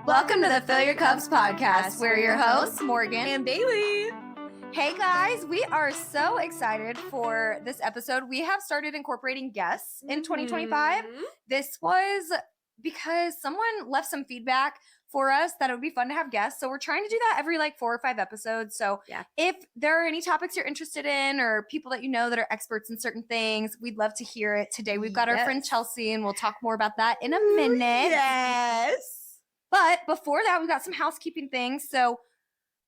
Welcome to the Fill Your Cups podcast. We're your hosts, Morgan and Bailey. Hey guys, we are so excited for this episode. We have started incorporating guests in 2025. This was because someone left some feedback for us that it would be fun to have guests. So we're trying to do that every 4 or 5 episodes. So if there are any topics you're interested in or people that you know that are experts in certain things, we'd love to hear it. Today we've got our friend Chelsea, and we'll talk more about that in a minute. Yes. But before that, we've got some housekeeping things. So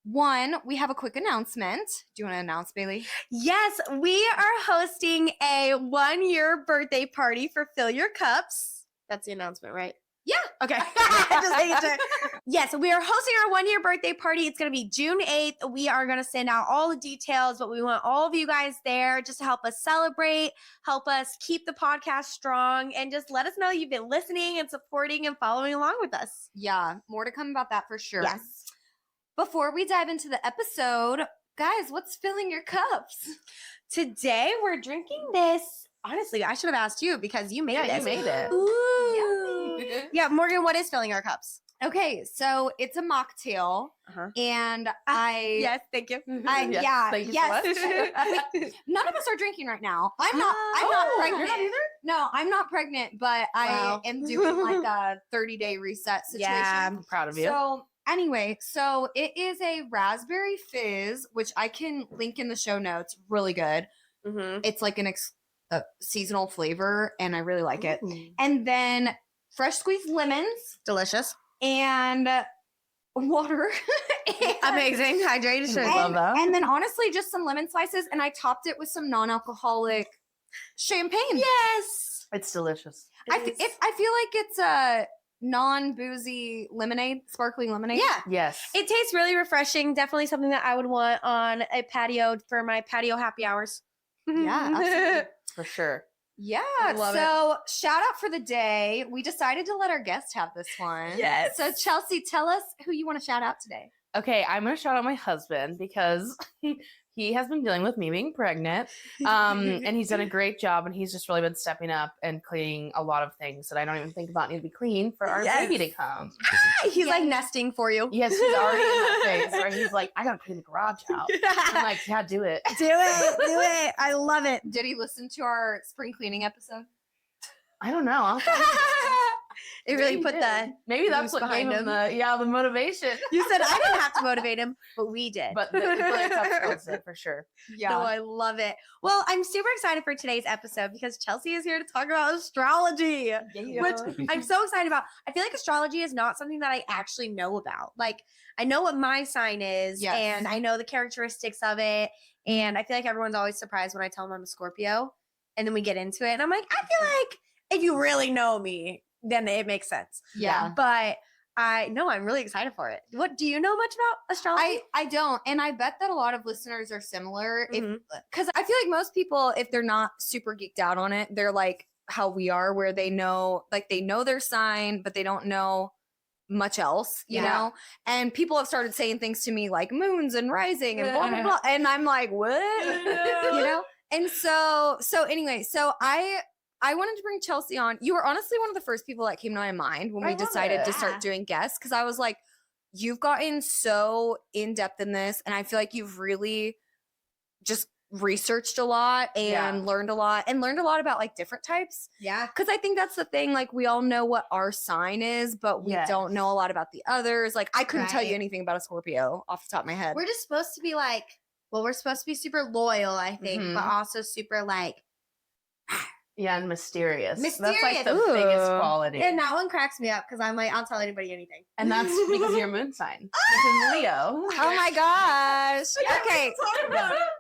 one, we have a quick announcement. Do you want to announce, Bailey? Yes, we are hosting a 1-year birthday party for Fill Your Cups. That's the announcement, right? Yeah. Okay. Just making sure. Yes, we are hosting our 1-year birthday party. It's going to be June 8th. We are going to send out all the details, but we want all of you guys there just to help us celebrate, help us keep the podcast strong, and just let us know you've been listening and supporting and following along with us. Yeah, more to come about that for sure. Yes. Before we dive into the episode, guys, what's filling your cups? Today we're drinking this. Honestly, I should have asked you because you made this. You made it. Ooh. Yeah, Morgan, what is filling our cups? Okay, so it's a mocktail, and yes, thank you. Thank you so much. None of us are drinking right now. I'm not pregnant. You're not either? No, I'm not pregnant, but I am doing a 30-day reset situation. Yeah, I'm proud of you. So anyway, so it is a raspberry fizz, which I can link in the show notes. Really good. It's like a seasonal flavor, and I really like it. And then fresh squeezed lemons. Delicious. And water. Amazing. Hydrated. Love that. And then honestly, just some lemon slices, and I topped it with some non-alcoholic champagne. Yes. It's delicious. I feel like it's a non-boozy lemonade, sparkling lemonade. Yeah. Yes. It tastes really refreshing. Definitely something that I would want on a patio for my patio happy hours. Yeah, absolutely. For sure. Yeah. Love So shout out for the day. We decided to let our guest have this one. Yes. So Chelsea, tell us who you want to shout out today. Okay, I'm going to shout out my husband because he has been dealing with me being pregnant. And he's done a great job, and he's just really been stepping up and cleaning a lot of things that I don't even think about need to be clean for our baby to come. He's like nesting for you. Yes, he's already in that phase where he's like, I got to clean the garage out. I'm like, yeah, do it. Do it. I love it. Did he listen to our spring cleaning episode? I don't know. It really put the maybe that's juice what gave him the motivation. You said I didn't have to motivate him, but we did. But the Fill Your Cups it for sure. Yeah. No, I love it. Well, I'm super excited for today's episode because Chelsea is here to talk about astrology, which I'm so excited about. I feel like astrology is not something that I actually know about. Like, I know what my sign is, and I know the characteristics of it, and I feel like everyone's always surprised when I tell them I'm a Scorpio, and then we get into it, and I'm like, I feel like if you really know me, then it makes sense. Yeah. But I'm really excited for it. What, do you know much about astrology? I don't. And I bet that a lot of listeners are similar. Because I feel like most people, if they're not super geeked out on it, they're like how we are, where they know their sign, but they don't know much else, you know? And people have started saying things to me like moons and rising and blah, blah, blah. And I'm like, what? You know? And so anyway, so I wanted to bring Chelsea on. You were honestly one of the first people that came to my mind when we decided to start doing guests, because I was like, you've gotten so in-depth in this, and I feel like you've really just researched a lot and learned a lot about like different types. Yeah. Because I think that's the thing. Like, we all know what our sign is, but we don't know a lot about the others. Like, I couldn't tell you anything about a Scorpio off the top of my head. We're just supposed to be like, we're supposed to be super loyal, I think, but also super like, yeah, and mysterious. That's like Mysterious. the biggest quality. and that one cracks me up because I'm like, I'll tell anybody anything. And that's because of your moon sign, which is Leo. Oh my gosh. Okay.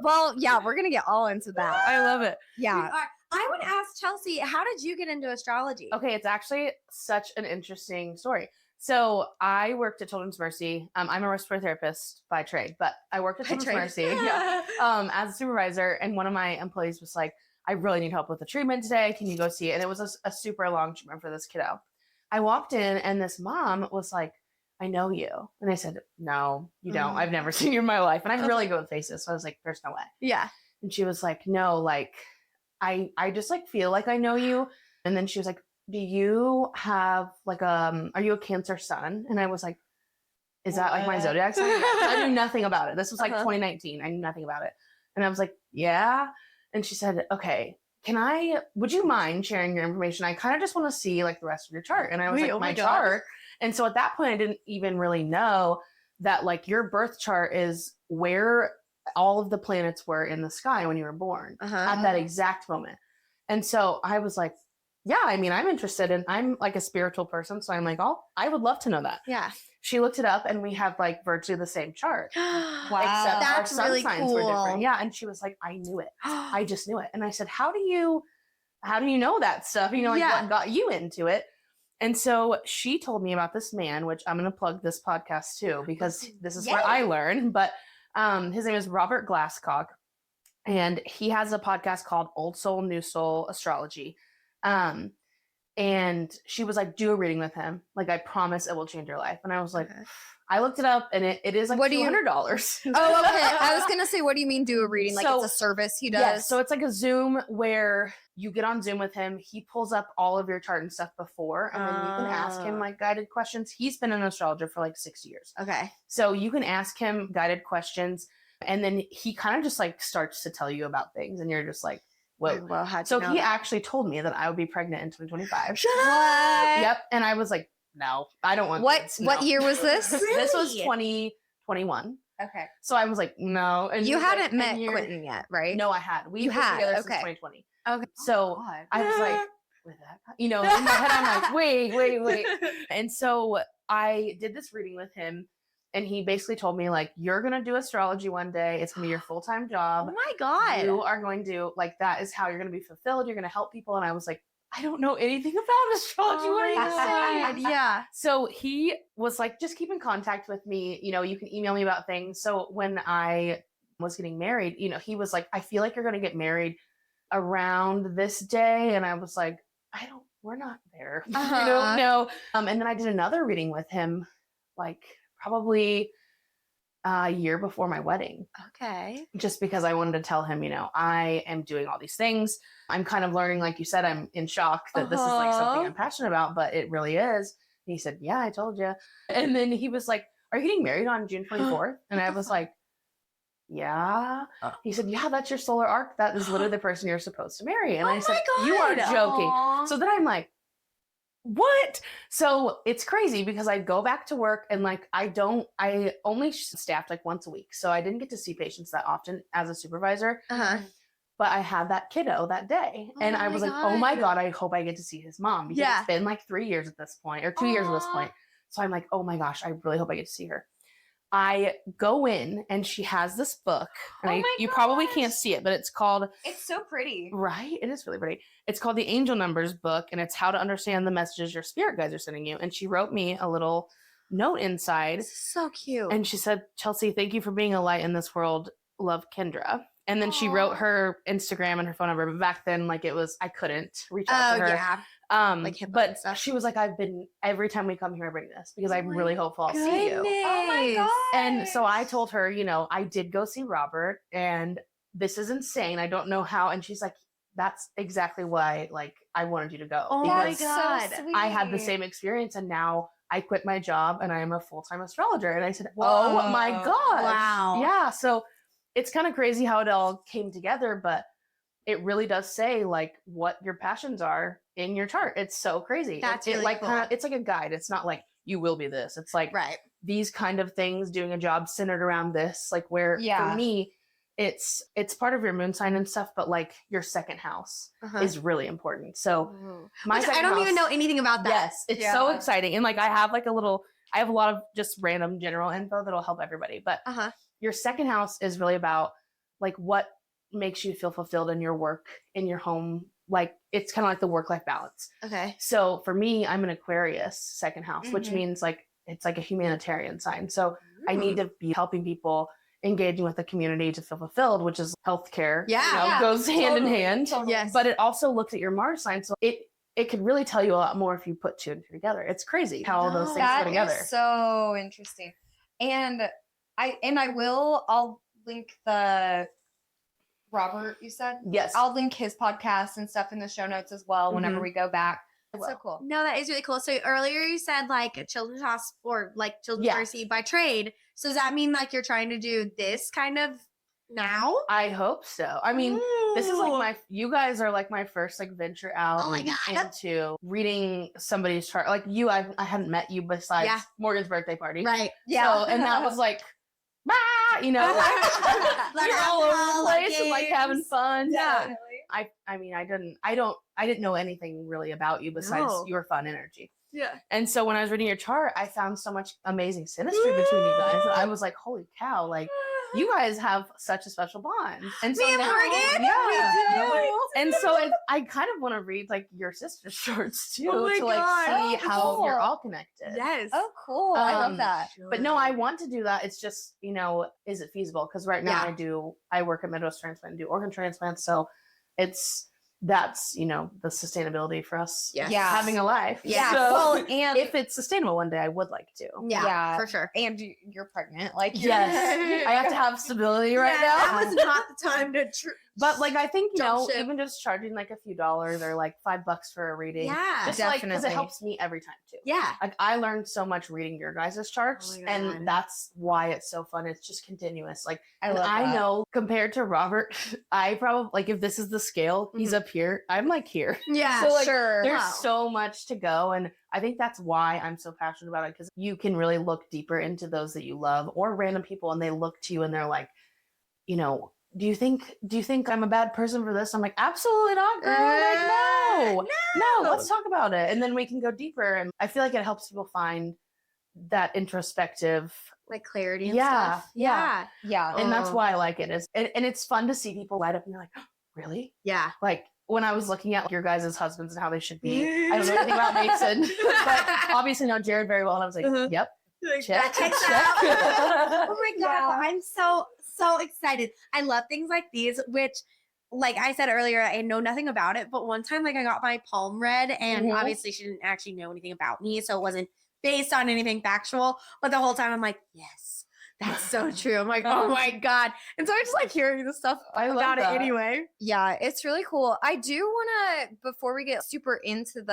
Well, yeah, we're going to get all into that. I love it. Yeah. I would ask Chelsea, how did you get into astrology? Okay, it's actually such an interesting story. So I worked at Children's Mercy. I'm a respiratory therapist by trade, but I worked at Children's Mercy as a supervisor, and one of my employees was like, I really need help with the treatment today. Can you go see it? And it was a super long treatment for this kiddo. I walked in, and this mom was like, I know you. And I said, no, you don't. I've never seen you in my life. And I'm really good with faces. So I was like, there's no way. Yeah. And she was like, no, like, I just like feel like I know you. And then she was like, do you have like, are you a Cancer sun? And I was like, is that like my zodiac sign? I knew nothing about it. This was like 2019. I knew nothing about it. And I was like, yeah. And she said, okay, would you mind sharing your information? I kind of just want to see like the rest of your chart. And I was like, my chart. And so at that point, I didn't even really know that like your birth chart is where all of the planets were in the sky when you were born at that exact moment. And so I was like, yeah, I mean, I'm interested and I'm like a spiritual person. So I'm like, I would love to know that. Yeah. She looked it up and we have like virtually the same chart. Wow. Except That's our sun really signs cool. were different. Yeah. And she was like, I knew it. I just knew it. And I said, how do you know that stuff? You know, like what got you into it? And so she told me about this man, which I'm going to plug this podcast too, because this is where I learn. But his name is Robert Glasscock. And he has a podcast called Old Soul, New Soul Astrology. And she was like, do a reading with him. Like, I promise it will change your life. And I was like, I looked it up and it is like $200. Oh, okay. I was going to say, what do you mean do a reading? Like it's a service he does? Yeah, so it's like a Zoom where you get on Zoom with him. He pulls up all of your chart and stuff before, and then you can ask him like guided questions. He's been an astrologer for like 6 years. Okay. So you can ask him guided questions, and then he kind of just like starts to tell you about things, and you're just like, whoa. Well, how'd you So know he that? actually told me that I would be pregnant in 2025. Shut up. Yep. And I was like, no, I don't want kids. No. What year was this? This was 2021. Okay. So I was like, no. And You he was hadn't like, met and you're- Quentin yet, right? No, I had. We've been had, together since okay. 2020. Okay. So God. I was like, with that guy? You know, in my head, I'm like, wait. And so I did this reading with him, and he basically told me, like, you're going to do astrology one day. It's going to be your full-time job. Oh my God. You are going to, like, that is how you're going to be fulfilled. You're going to help people. And I was like, I don't know anything about astrology. What are you saying? Yeah. So he was like, just keep in contact with me. You know, you can email me about things. So when I was getting married, you know, he was like, I feel like you're going to get married around this day. And I was like, we're not there. You know, no. And then I did another reading with him, like probably a year before my wedding. Okay. Just because I wanted to tell him, you know, I am doing all these things. I'm kind of learning, like you said, I'm in shock that this is like something I'm passionate about, but it really is. And he said, yeah, I told you. And then he was like, are you getting married on June 24th? And I was like, yeah. He said, yeah, that's your solar arc. That is literally the person you're supposed to marry. And I said, you are joking. Aww. So then I'm like, what? So it's crazy because I go back to work and like I only staffed like once a week. So I didn't get to see patients that often as a supervisor. But I had that kiddo that day. And I was like, oh my God, I hope I get to see his mom. Because it's been like 3 years at this point, or 2 years at this point. So I'm like, oh my gosh, I really hope I get to see her. I go in and she has this book. And you probably can't see it, but it's called... It's so pretty. Right? It is really pretty. It's called the Angel Numbers book, and it's how to understand the messages your spirit guides are sending you. And she wrote me a little note inside. So cute. And she said, Chelsea, thank you for being a light in this world. Love, Kendra. And then she wrote her Instagram and her phone number. But back then, like I couldn't reach out to her. Yeah. Like HIPAA but and stuff. she was like, every time we come here, I bring this because I'm really hopeful I'll see you. Oh my God. And so I told her, you know, I did go see Robert and this is insane. I don't know how. And she's like, that's exactly why, like, I wanted you to go. Oh my God. So I had the same experience and now I quit my job and I am a full-time astrologer. And I said, oh my God. Wow. Yeah. So it's kind of crazy how it all came together, but it really does say like what your passions are in your chart. It's so crazy. That's it really like cool. it's like a guide. It's not like you will be this. It's like these kind of things, doing a job centered around this, like where for me, it's part of your moon sign and stuff, but like your second house is really important. So I don't even know anything about that. Yes, it's so exciting. And like I have a lot of just random general info that'll help everybody. But your second house is really about like what makes you feel fulfilled in your work, in your home. Like it's kind of like the work-life balance. Okay. So for me, I'm an Aquarius second house, which means like it's like a humanitarian sign. So I need to be helping people, engaging with the community to feel fulfilled, which is healthcare. Goes hand in hand. Yes. But it also looks at your Mars sign. So it could really tell you a lot more if you put two and two together. It's crazy how all those things go together. That is so interesting. And I'll link the Robert, you said? Yes. I'll link his podcast and stuff in the show notes as well whenever we go back. It's so cool. No, that is really cool. So earlier you said like a children's hospital or like children's mercy by trade. So does that mean like you're trying to do this kind of now? I hope so. I mean, this is like you guys are like my first like venture out Oh my God. into reading somebody's chart. Like you, I hadn't met you besides Morgan's birthday party. Right. Yeah. So, and that was like, you know, like, you're all over the place and like having fun. Yeah. I mean, I didn't know anything really about you besides your fun energy. Yeah. And so when I was reading your chart, I found so much amazing synastry between you guys. And I was like, holy cow, like you guys have such a special bond. And so Me and now, Morgan? and so I kind of want to read like your sister's charts too Oh my to like God. see how cool. you're all connected. Yes. Oh, cool. I love that. But no, I want to do that. It's just, you know, is it feasible? Because right now I work at Midwest Transplant and do organ transplants. So that's, you know, the sustainability for us having a life. Yeah. So Well, and if it's sustainable one day, I would like to. Yeah, for sure. And you're pregnant. Like, Yes. I have to have stability right now. That was not the time to But like I think, you Jump know, ship. even just charging like a few dollars or like $5 for a reading. Yeah, just like because it definitely. helps me every time too. Yeah. Like I learned so much reading your guys' charts, Oh my God. and that's why it's so fun. It's just continuous. Like I love that. know compared to Robert, I probably like if this is the scale, he's up here. I'm like here. Yeah. So like sure. there's Wow. so much to go, and I think that's why I'm so passionate about it because you can really look deeper into those that you love or random people, and they look to you and they're like, you know. Do you think I'm a bad person for this? I'm like, absolutely not, girl. Like, no, let's talk about it. And then we can go deeper. And I feel like it helps people find that introspective, like clarity and Yeah, stuff. yeah. Yeah. and that's Oh. why I like it. And it's fun to see people light up and you're like, oh, really? Yeah. Like when I was looking at your guys' husbands and how they should be, I don't know anything about Mason, but obviously know Jared very well. And I was like, yep, check, That checks check. out. Oh my God. Yeah. I'm so excited. I love things like these, which like I said earlier, I know nothing about it, but one time like I got my palm read and Mhm. obviously she didn't actually know anything about me. So it wasn't based on anything factual. But the whole time I'm like, yes, that's so true. I'm like, oh my God. And so I just like hearing the stuff I love about that. it anyway. Yeah, it's really cool. I do want to, before we get super into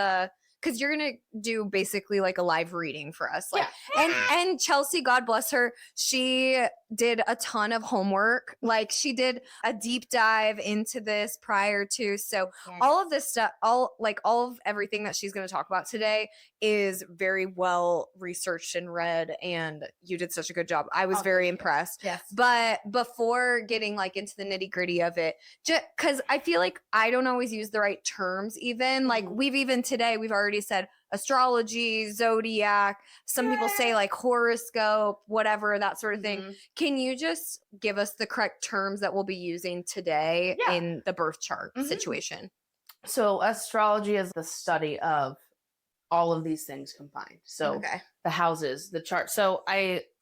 because you're gonna do basically like a live reading for us, like, and Chelsea, God bless her, she did a ton of homework. Like, she did a deep dive into this prior to, so all of this stuff, all of everything that she's gonna talk about today is very well researched and read, and you did such a good job. I was very impressed. Yes. But before getting like into the nitty gritty of it, just because I feel like I don't always use the right terms, even like we've already said astrology, zodiac. Some people say like horoscope, whatever, that sort of thing. Can you just give us the correct terms that we'll be using today in the birth chart situation? So astrology is the study of all of these things combined. So the houses, the chart. So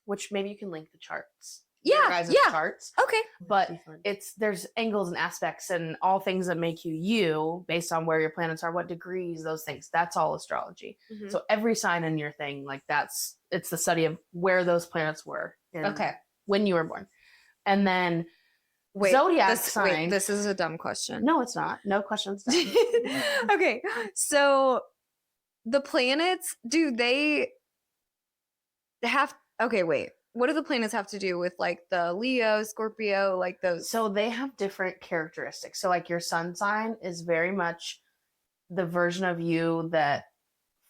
which maybe you can link the charts. Your guys' charts. Okay. But there's angles and aspects and all things that make you based on where your planets are, what degrees, those things. That's all astrology. So every sign in your thing, like it's the study of where those planets were when you were born. And then zodiac sign. This is a dumb question. No, it's not. No questions. Okay. So the planets, do they have, what do the planets have to do with like the Leo, Scorpio, like those? So they have different characteristics. So like your sun sign is very much the version of you that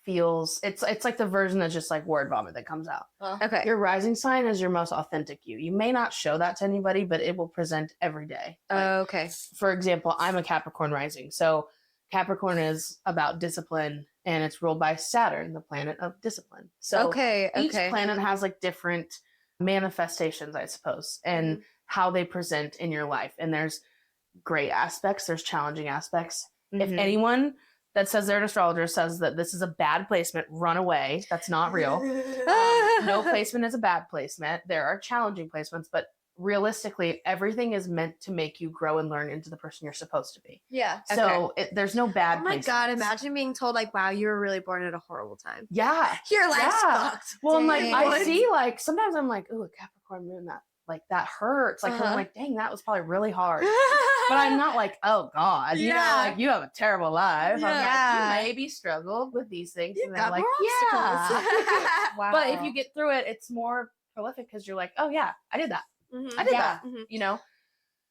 feels it's like the version that's just like word vomit that comes out. Okay. Your rising sign is your most authentic you. You may not show that to anybody, but it will present every day. Okay. For example, I'm a Capricorn rising. So Capricorn is about discipline and it's ruled by Saturn, the planet of discipline. So each planet has like different manifestations, I suppose, and how they present in your life. And there's great aspects, there's challenging aspects. If anyone that says they're an astrologer says that this is a bad placement, run away. That's not real. No placement is a bad placement. There are challenging placements, but realistically, everything is meant to make you grow and learn into the person you're supposed to be. Yeah. So there's no bad. Oh my placements. God! Imagine being told like, "Wow, you were really born at a horrible time. Yeah. Your life's fucked." Well, and like I Dang. see, like sometimes I'm like, "Ooh, a Capricorn moon, like that hurts. Like, 'cause I'm Uh-huh. like, dang, that was probably really hard. But I'm not like, oh God, you know, Yeah. like you have a terrible life. I'm Yeah. like, you maybe struggled with these things. You've And they're got like, more obstacles. yeah. Wow. But if you get through it, it's more prolific because you're like, oh yeah, I did that. Mhm. I did Yeah. that. Mhm. You know?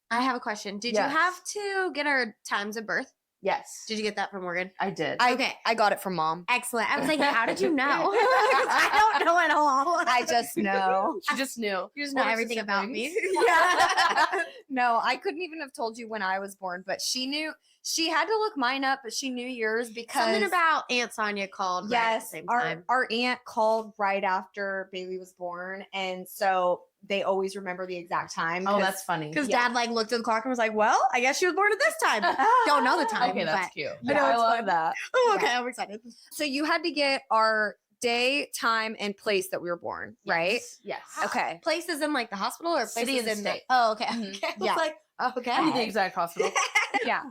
I have a question. Did Yes. you have to get our times of birth? Yes. Did you get that from Morgan? I did. I got it from mom. Excellent. I was like, how did you know? I don't know at all. I just know. She just knew. You just know What are everything about me. siblings? Yeah. No, I couldn't even have told you when I was born, but she knew. She had to look mine up, but she knew yours because Something about Aunt Sonia called right at the yes, same our time. our aunt called right after Bailey was born, and so they always remember the exact time. Oh, 'cause- that's funny. Because Yeah. Dad like looked at the clock and was like, "Well, I guess she was born at this time." Don't know the time. Okay, that's but- cute. I know, I it's love fun. that. Oh, okay. Yeah. I'm excited. so you had to get our day, time, and place that we were born, right? Yes. Okay. Places in like the hospital or City places and in state. The, oh, okay. Mhm. Okay. I was Yeah. like, oh, okay. I need the exact hospital. Yeah.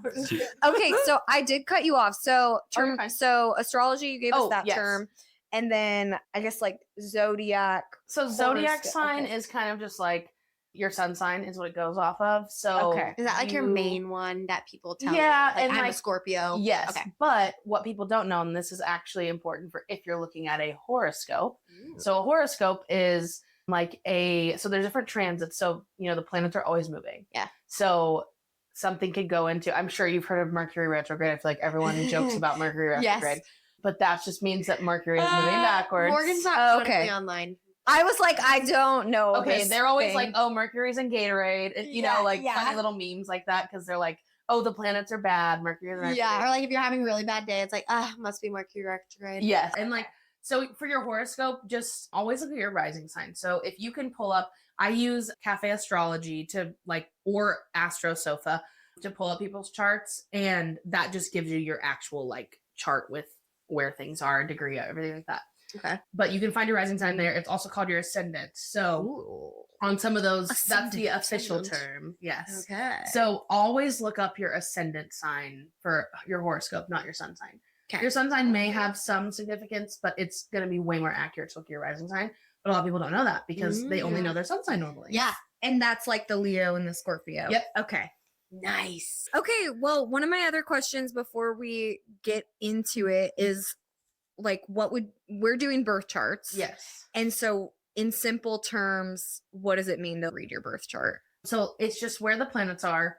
Okay, so I did cut you off. So you're term, fine. so astrology, you gave us Oh, that yes. term, and then I guess like zodiac. So zodiac Horoscope, sign okay. is kind of just like your sun sign is what it goes off of. So Okay. Is that like your you- main one that people tell Yeah, you? Like, and I'm a like- Scorpio. Yes. Okay. But what people don't know, and this is actually important for if you're looking at a horoscope. So a horoscope is like so there's different transits. So, you know, the planets are always moving. Yeah. So something could go into, I'm sure you've heard of Mercury retrograde. I feel like everyone jokes about Mercury Yes. retrograde. But that just means that Mercury is moving backwards. Morgan's not Oh, politically okay. online. I was like, I don't know. Okay, this they're always thing. like, oh, Mercury's in Gatorade. And, you Yeah, know, like yeah. funny little memes like that because they're like, oh, the planets are bad. Mercury's in retrograde. Yeah, or like if you're having a really bad day, it's like, must be Mercury retrograde. Yes. And like, so for your horoscope, just always look at your rising sign. So if you can pull up, I use Cafe Astrology to like, or Astrosofa to pull up people's charts. And that just gives you your actual like chart with where things are, degree, everything like that. Okay. But you can find your rising sign there. It's also called your ascendant. So on some of those, that's the Ascendant, official ascendant. term. Yes. Okay. So always look up your ascendant sign for your horoscope, not your sun sign. Okay. Your sun sign may have some significance, but it's going to be way more accurate to look at your rising sign. But a lot of people don't know that because they only know their sun sign normally. Yeah. and that's like the Leo and the Scorpio. Yep. Okay. Nice. Okay. Well, one of my other questions before we get into it is like, we're doing birth charts. Yes. And so, in simple terms, what does it mean to read your birth chart? So it's just where the planets are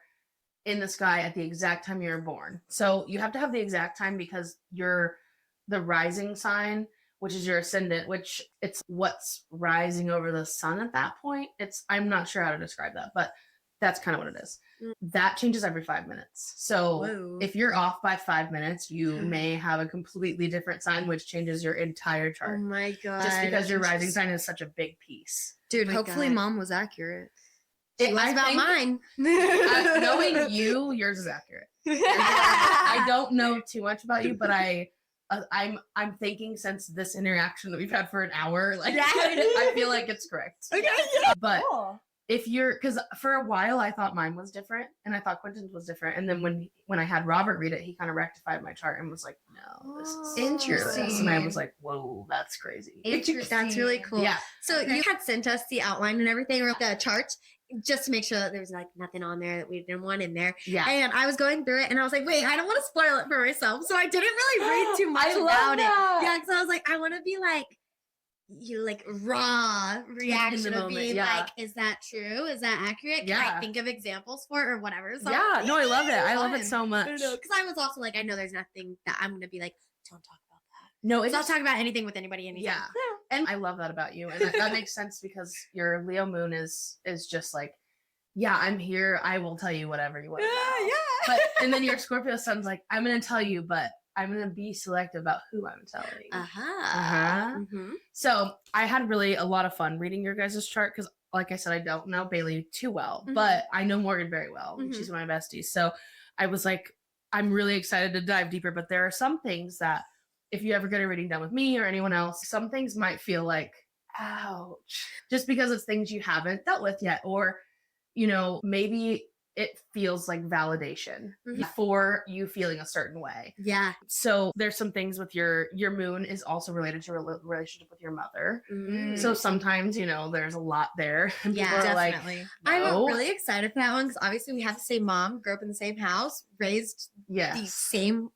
in the sky at the exact time you were born. So you have to have the exact time because you're the rising sign, which is your ascendant, which it's what's rising over the sun at that point. I'm not sure how to describe that, but that's kind of what it is. Mm. That changes every 5 minutes. So Whoa. if you're off by 5 minutes, you may have a completely different sign, which changes your entire Oh chart. my god. Just because your rising sign is such a big piece. Dude, my hopefully God. mom was accurate. She was I about think- mine. Knowing you, yours is accurate. I don't know too much about you, but I'm thinking since this interaction that we've had for an hour, like Yeah. I feel like it's correct. Okay. But if you're, because for a while I thought mine was different, and I thought Quentin's was different, and then when I had Robert read it, he kind of rectified my chart and was like, "No, this is Interesting. And I was like, "Whoa, that's crazy." That's really cool. Yeah. So you had sent us the outline and everything, or the charts, just to make sure that there was like nothing on there that we didn't want in there. Yeah. And I was going through it, and I was like, wait, I don't want to spoil it for myself, so I didn't really read too much I love about it. that. Yeah, because I was like, I want to be like, you like raw reaction of moment, being yeah. like, is that true? Is that accurate? Can Yeah. I think of examples for it or whatever? So Yeah. No, I love it. I love it fun. so much. Because I was also like, I know there's nothing that I'm gonna be like, don't talk about that. No, So it's I'll talk about anything with anybody anytime. Yeah. And I love that about you. And that makes sense because your Leo moon is just like, yeah, I'm here. I will tell you whatever you want to know. But and then your Scorpio sun's like, I'm gonna tell you, but I'm gonna be selective about who I'm telling. Uh-huh. Mhm. So I had really a lot of fun reading your guys' chart because, like I said, I don't know Bailey too well, Mhm. but I know Morgan very well. Mhm. She's one of my besties. So I was like, I'm really excited to dive deeper. But there are some things that, if you ever get a reading done with me or anyone else, some things might feel like, ouch, just because it's things you haven't dealt with yet, or maybe it feels like validation for you feeling a certain way. Yeah. So there's some things with your moon is also related to your relationship with your mother. So sometimes, there's a lot there. And Yeah, people are like, definitely. I'm no. really excited for that one because obviously we have the same mom, grew up in the same house, raised the Yes. same,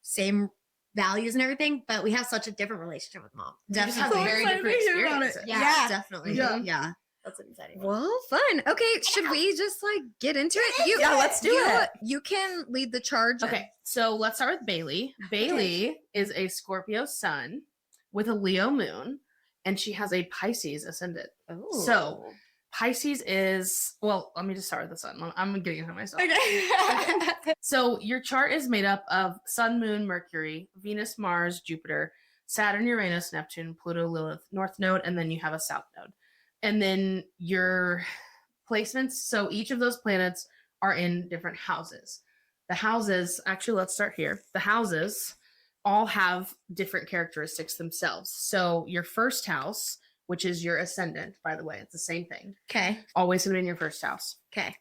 same values and everything, but we have such a different relationship with mom. You just have Definitely. very different experiences. Yeah, definitely. Yeah. Yeah. That's an exciting one. Well, fun. Okay, should we just get into it? Yeah, let's do it. You can lead the charge. Okay, so let's start with Bailey. Bailey is a Scorpio sun with a Leo moon, and she has a Pisces ascendant. Oh. So Pisces is, well, let me just start with the sun. I'm getting ahead of myself. Okay. So your chart is made up of Sun, Moon, Mercury, Venus, Mars, Jupiter, Saturn, Uranus, Neptune, Pluto, Lilith, North Node, and then you have a South Node. And then your placements, so each of those planets are in different houses. The houses, actually, let's start here. The houses all have different characteristics themselves. So your first house, which is your ascendant, by the way, it's the same thing. Okay. Always going to be in your first house. Okay.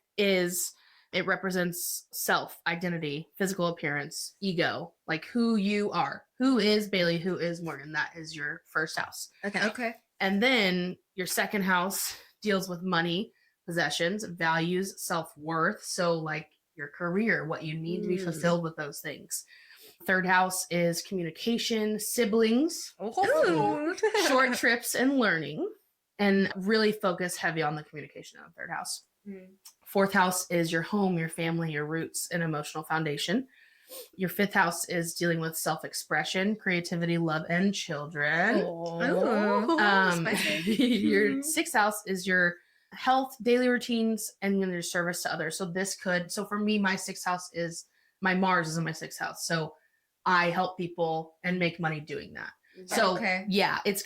It represents self, identity, physical appearance, ego, like who you are. Who is Bailey? Who is Morgan? That is your first house. Okay. And then your second house deals with money, possessions, values, self-worth. So like your career, what you need to be fulfilled with those things. Third house is communication, siblings, short trips and learning, and really focus heavy on the communication on the third house. Fourth house is your home, your family, your roots, and emotional foundation. Your fifth house is dealing with self-expression, creativity, love, and children. Your sixth house is your health, daily routines, and then your service to others. So for me, my sixth house is my Mars is in my sixth house. So I help people and make money doing that. So yeah, it's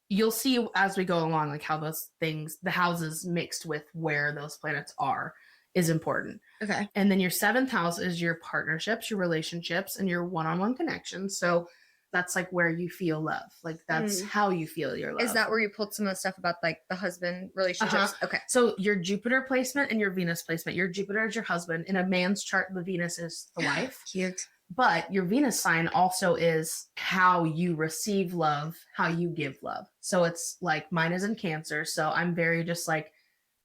you'll see as we go along, like how those things, the houses mixed with where those planets are is important. Okay. And then your seventh house is your partnerships, your relationships, and your one-on-one connections. So that's like where you feel love. Like that's how you feel your love. Is that where you pulled some of the stuff about like the husband relationships? Okay. So your Jupiter placement and your Venus placement. Your Jupiter is your husband. In a man's chart, the Venus is the wife. Cute. But your Venus sign also is how you receive love, how you give love. So it's like mine is in Cancer. So I'm very just like,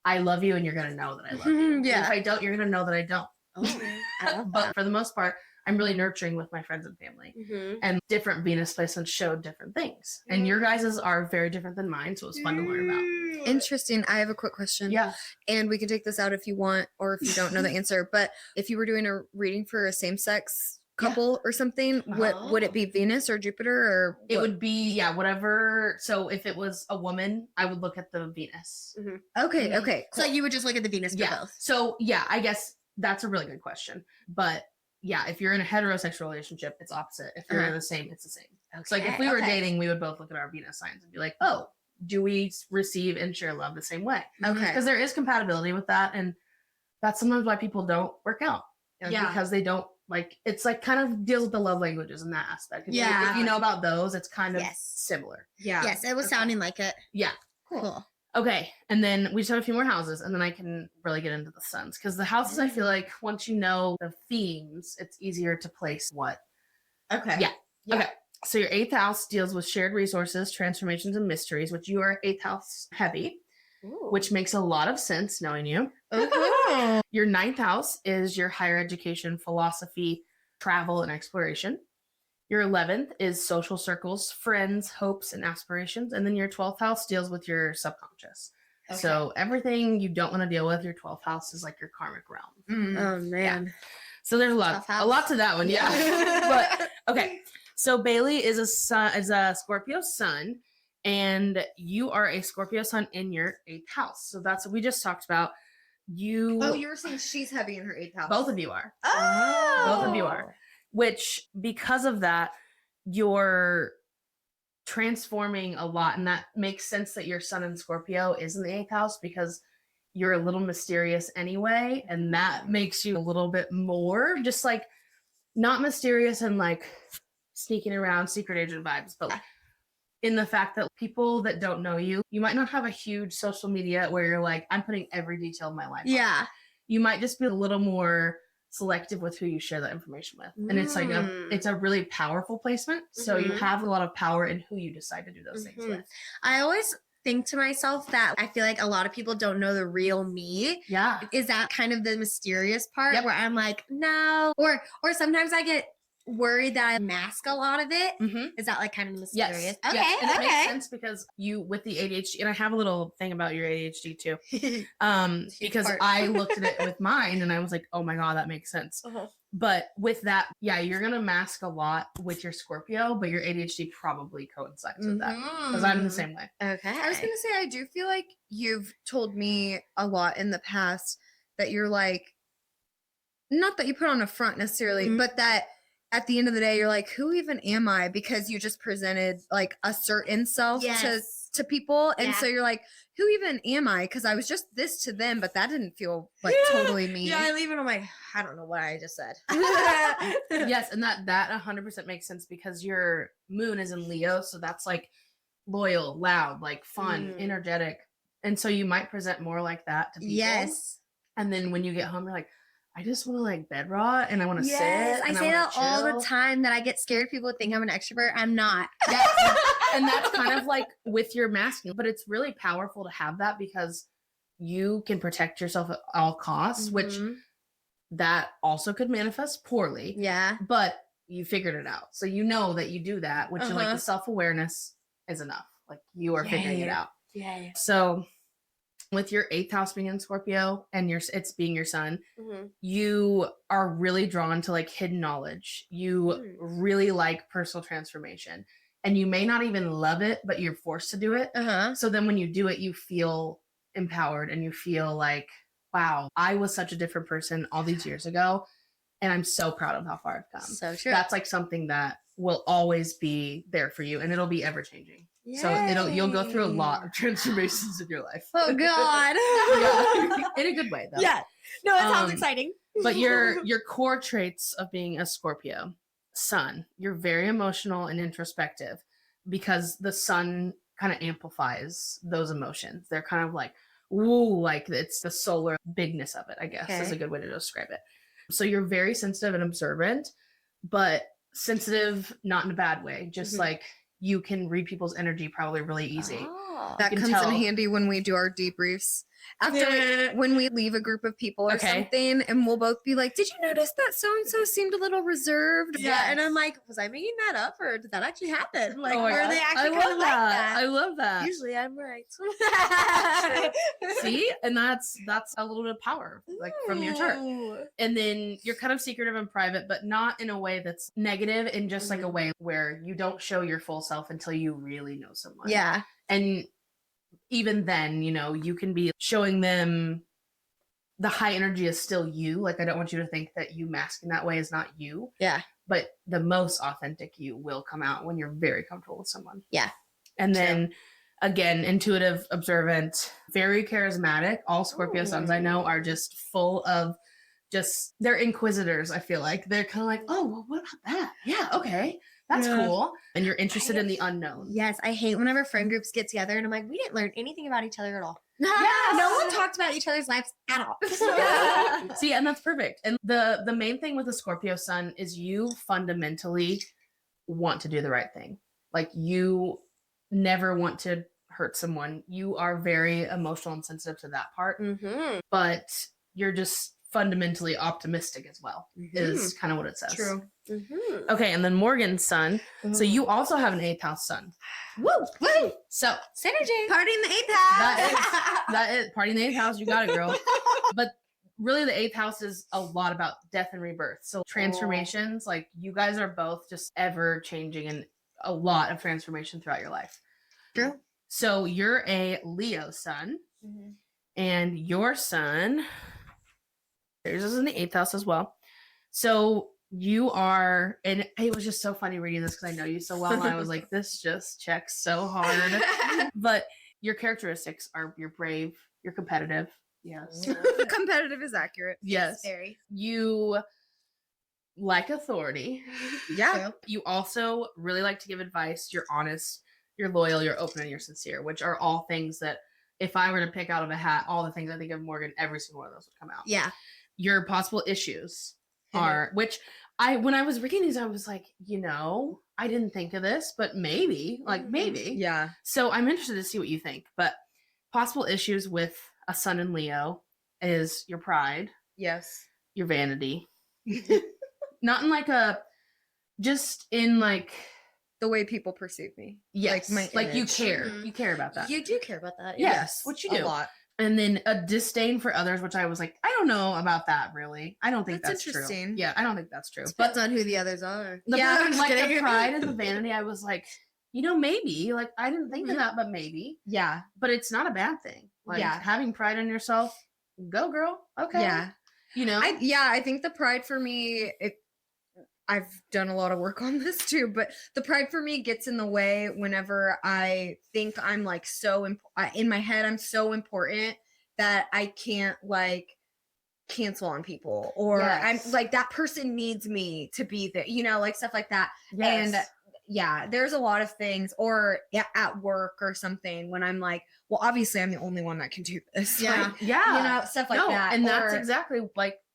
I love you and you're going to know that I love you. Yeah. And if I don't, you're going to know that I don't. Oh, I love But that. for the most part, I'm really nurturing with my friends and family. And different Venus placements showed different things. And your guys's are very different than mine. So it was fun to learn about. Interesting. I have a quick question. Yeah. And we can take this out if you want, or if you don't know the answer. But if you were doing a reading for a same-sex couple or something, what would it be, Venus or Jupiter, or It what? would be, whatever. So if it was a woman, I would look at the Venus. Okay. Okay. So you would just look at the Venus for both. So I guess that's a really good question. But yeah, if you're in a heterosexual relationship, it's opposite. If you're in the same, it's the same. So like if we were dating, we would both look at our Venus signs and be like, oh, do we receive and share love the same way? Okay. Because there is compatibility with that. And that's sometimes why people don't work out. Because they don't it's like kind of deals with the love languages in that aspect. If you know about those, it's kind of similar. Yeah. Yes, it was sounding like it. Yeah. Cool. Okay. And then we just have a few more houses and then I can really get into the suns. Because the houses, I feel like once you know the themes, it's easier to place what. Okay. Yeah. Okay. So your eighth house deals with shared resources, transformations, and mysteries, which you are eighth house heavy, which makes a lot of sense knowing you. Your ninth house is your higher education, philosophy, travel, and exploration. Your 11th is social circles, friends, hopes, and aspirations. And then your 12th house deals with your subconscious. Okay. So everything you don't want to deal with, your 12th house is like your karmic realm. Oh man. So there's a Tough house. lot to that one. Yeah. But okay. So Bailey is a Scorpio sun, and you are a Scorpio sun in your 8th house. So that's what we just talked about. You were saying she's heavy in her 8th house. both of you are. Oh. Both of you are. Which, because of that, you're transforming a lot. And that makes sense that your sun in Scorpio is in the 8th house because you're a little mysterious anyway. And that makes you a little bit more just like not mysterious and like sneaking around secret agent vibes, but like in the fact that people that don't know you, you might not have a huge social media where you're like, I'm putting every detail of my life. Yeah. You might just be a little more selective with who you share that information with. And it's like it's a really powerful placement. So you have a lot of power in who you decide to do those things with. I always think to myself that I feel like a lot of people don't know the real me. Yeah. Is that kind of the mysterious part Yep. where I'm like, no, or sometimes I get worried that I mask a lot of it. Is that like kind of mysterious? Yes. Okay. Yes. And it makes Okay. sense because you with the ADHD, and I have a little thing about your ADHD too. Because part. I looked at it with mine and I was like, oh my God, that makes sense. But with that, yeah, you're gonna mask a lot with your Scorpio, but your ADHD probably coincides with that. Because I'm the same way. Okay. I was gonna say, I do feel like you've told me a lot in the past that you're like, not that you put on a front necessarily, but that at the end of the day, you're like, who even am I? Because you just presented like a certain self to people. And so you're like, who even am I? Because I was just this to them, but that didn't feel like totally me. Yeah, I leave it on my, I don't know what I just said. Yes, and that 100% makes sense because your moon is in Leo, so that's like loyal, loud, like fun, energetic. And so you might present more like that to people. Yes. And then when you get home, you're like, I just want to like bed rot and I want to sit. I And say that all the chill. time that I get scared people think I'm an extrovert. I'm not. Yes. And that's kind of like with your masculine, but it's really powerful to have that because you can protect yourself at all costs, which that also could manifest poorly. Yeah. But you figured it out. So you know that you do that, which is like the self-awareness is enough. Like you are figuring it out. Yeah. So with your 8th house being in Scorpio and it's being your sun, you are really drawn to like hidden knowledge. You really like personal transformation. And you may not even love it, but you're forced to do it. So then when you do it, you feel empowered and you feel like, wow, I was such a different person all these years ago. And I'm so proud of how far I've come. So true. That's like something that will always be there for you and it'll be ever changing. So you'll go through a lot of transformations in your life. Oh God. Yeah. In a good way though. Yeah. No, it sounds exciting. But your core traits of being a Scorpio, sun, you're very emotional and introspective because the sun kind of amplifies those emotions. They're kind of like, woo, like it's the solar bigness of it, I guess is a good way to describe it. So you're very sensitive and observant, but sensitive, not in a bad way, just like you can read people's energy probably really easy. That comes in handy when we do our debriefs. After when we leave a group of people or something, and we'll both be like, did you notice that so-and-so seemed a little reserved? Yeah, and I'm like, was I making that up or did that actually happen? Like, Oh were they actually kind of like that? I love that. Usually I'm right. See? And that's a little bit of power, like from your chart. And then you're kind of secretive and private, but not in a way that's negative, in just like a way where you don't show your full self until you really know someone. Yeah. And even then, you know, you can be showing them the high energy is still you. Like, I don't want you to think that you masking that way is not you. Yeah. But the most authentic you will come out when you're very comfortable with someone. Yeah. And then again, intuitive, observant, very charismatic. All Scorpio suns I know are just full of they're inquisitors, I feel like. They're kind of like, oh, well, what about that? Yeah, okay. That's cool. And you're interested in the unknown. Yes, I hate whenever friend groups get together and I'm like, we didn't learn anything about each other at all. Yes. No one talked about each other's lives at all. See, and that's perfect. And the main thing with the Scorpio sun is you fundamentally want to do the right thing. Like, you never want to hurt someone. You are very emotional and sensitive to that part. But you're just fundamentally optimistic as well, is kind of what it says. True. Okay, and then Morgan's sun. So you also have an 8th house sun. Woo! Woo! So Synergy. Party in the 8th house. that is party in the 8th house. You got it, girl. But really, the 8th house is a lot about death and rebirth. So transformations, like you guys are both just ever changing and a lot of transformation throughout your life. True. So you're a Leo sun, and your sun, yours is in the 8th house as well. So you are, and it was just so funny reading this because I know you so well, and I was like, this just checks so hard. But your characteristics are you're brave, you're competitive. Yes. Competitive is accurate. Yes. Very. You like authority. Yeah. You also really like to give advice. You're honest. you're loyal, you're open, and you're sincere, which are all things that if I were to pick out of a hat, all the things I think of Morgan, every single one of those would come out. Yeah. Your possible issues are, which when I was reading these, I was like, I didn't think of this, but maybe, maybe. Yeah. So I'm interested to see what you think. But possible issues with a sun in Leo is your pride, Yes. your vanity. Not in just in the way people perceive me. yes, my you image. care. Mhm. You care about that. You do care about that. Yes, what you do. A lot. And then a disdain for others, which I was like, I don't know about that really. I don't think That's that's interesting. true. Yeah, I don't think that's true. Depends on who the others are. The, Yeah, pride- I'm like kidding. the pride and the vanity, I was like, maybe. I didn't think of that, but maybe. Yeah. But it's not a bad thing. Yeah. Having pride in yourself, go girl. Okay. Yeah. I think the pride for me, I've done a lot of work on this too, but the pride for me gets in the way whenever I think I'm in my head, I'm so important that I can't cancel on people, or I'm like, that person needs me to be there, stuff like that. Yes. And yeah, there's a lot of things, or at work or something, when I'm like, well, obviously I'm the only one that can do this. Yeah. Yeah. Stuff like that. And that's Or- exactly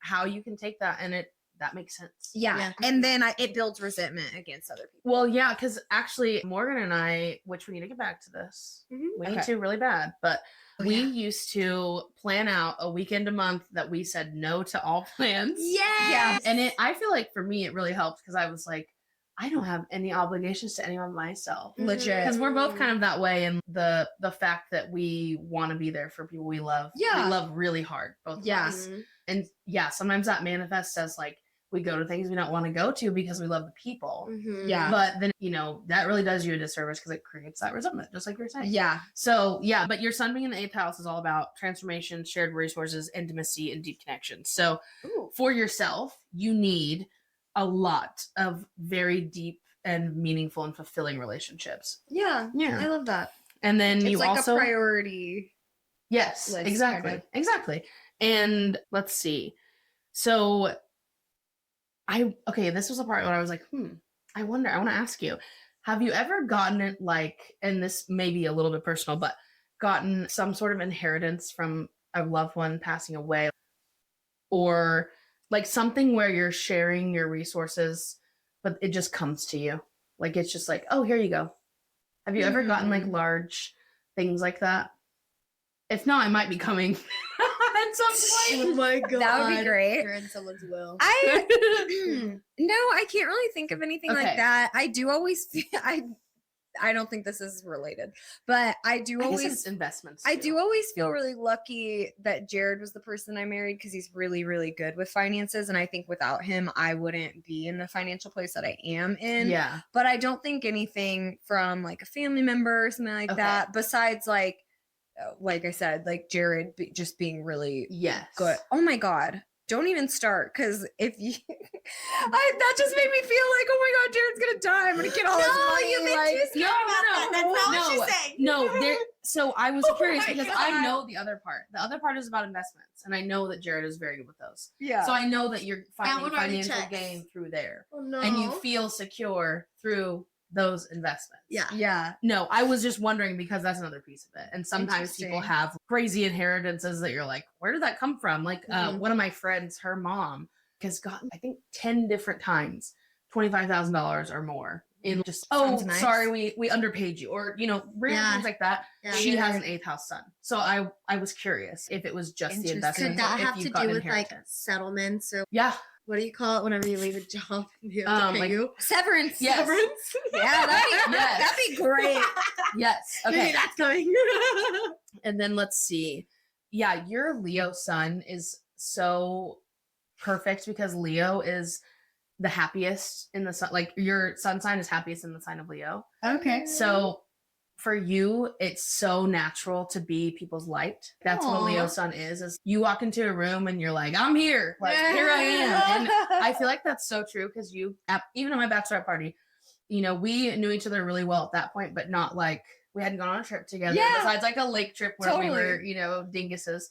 how you can take that, and that makes sense. Yeah. And then it builds resentment against other people. Well, yeah, because actually Morgan and I, which we need to get back to this. Mhm. We Okay. need to really bad, but Oh, we yeah. used to plan out a weekend a month that we said no to all plans. Yes. And I feel like for me, it really helped because I was like, I don't have any obligations to anyone myself. Legit. Because we're both kind of that way, and the fact that we want to be there for people we love. Yeah. We love really hard, both of Yeah. us. And yeah, sometimes that manifests as we go to things we don't want to go to because we love the people. Yeah. But then, that really does you a disservice because it creates that resentment, just like you're saying. Yeah. So, yeah, but your sun being in the 8th house is all about transformation, shared resources, intimacy, and deep connections. So, for yourself, you need a lot of very deep and meaningful and fulfilling relationships. Yeah. Yeah. I love that. And then It's you like also a priority. yes, list, exactly. kind of. Exactly. And let's see. So this was a part where I was like, I wonder, I want to ask you, have you ever gotten it and this may be a little bit personal, but gotten some sort of inheritance from a loved one passing away, or something where you're sharing your resources, but it just comes to you? It's just oh, here you go. Have you ever gotten large things like that? If not, I might be coming at some point. Oh my god. That would be great. You're in someone's will. No, I can't really think of anything Okay. like that. I do always feel, I don't think this is related, but I do I guess always it's investments. I too. do always feel really lucky that Jared was the person I married, because he's really, really good with finances. And I think without him, I wouldn't be in the financial place that I am in. Yeah. But I don't think anything from a family member or something like Okay. that, besides like I said, Jared just being really Yes. good. Oh my God. Don't even start, because if you, that just made me feel like, oh my God, Jared's gonna die. I'm gonna get all his money. you've been too scared about that. That's not what she's saying. No, so I was curious my because God. I know the other part. The other part is about investments, and I know that Jared is very good with those. Yeah. So I know that you're finding one already financial checks. gain through there, Oh no. and you feel secure through those investments. Yeah. Yeah. No, I was just wondering because that's another piece of it. And sometimes people Interesting. have crazy inheritances that you're like, where did that come from? Mhm. One of my friends, her mom has gotten, I think, 10 different times $25,000 or more in just, Sounds nice. sorry, we underpaid you, or random Yeah. things like that. Yeah. She has an 8th house son. So I was curious if it was just the Interesting. investment. Could that or if have you've to gotten do with inheritance. settlements, or Yeah. what do you call it whenever you leave a job and you have to pay Like- you? Severance. Yes. Severance? Yeah, Yes. that'd be great. Yes. Maybe Okay. that's coming. And then let's see. Yeah, your Leo sun is so perfect because Leo is the happiest in the sun. Your sun sign is happiest in the sign of Leo. Okay. So for you, it's so natural to be people's light. That's what Aw. Leo sun is you walk into a room and you're like, I'm here. Here I am. And I feel like that's so true because even at my bachelorette party, we knew each other really well at that point, but not we hadn't gone on a trip together. Yeah. Besides a lake trip where we were, dinguses.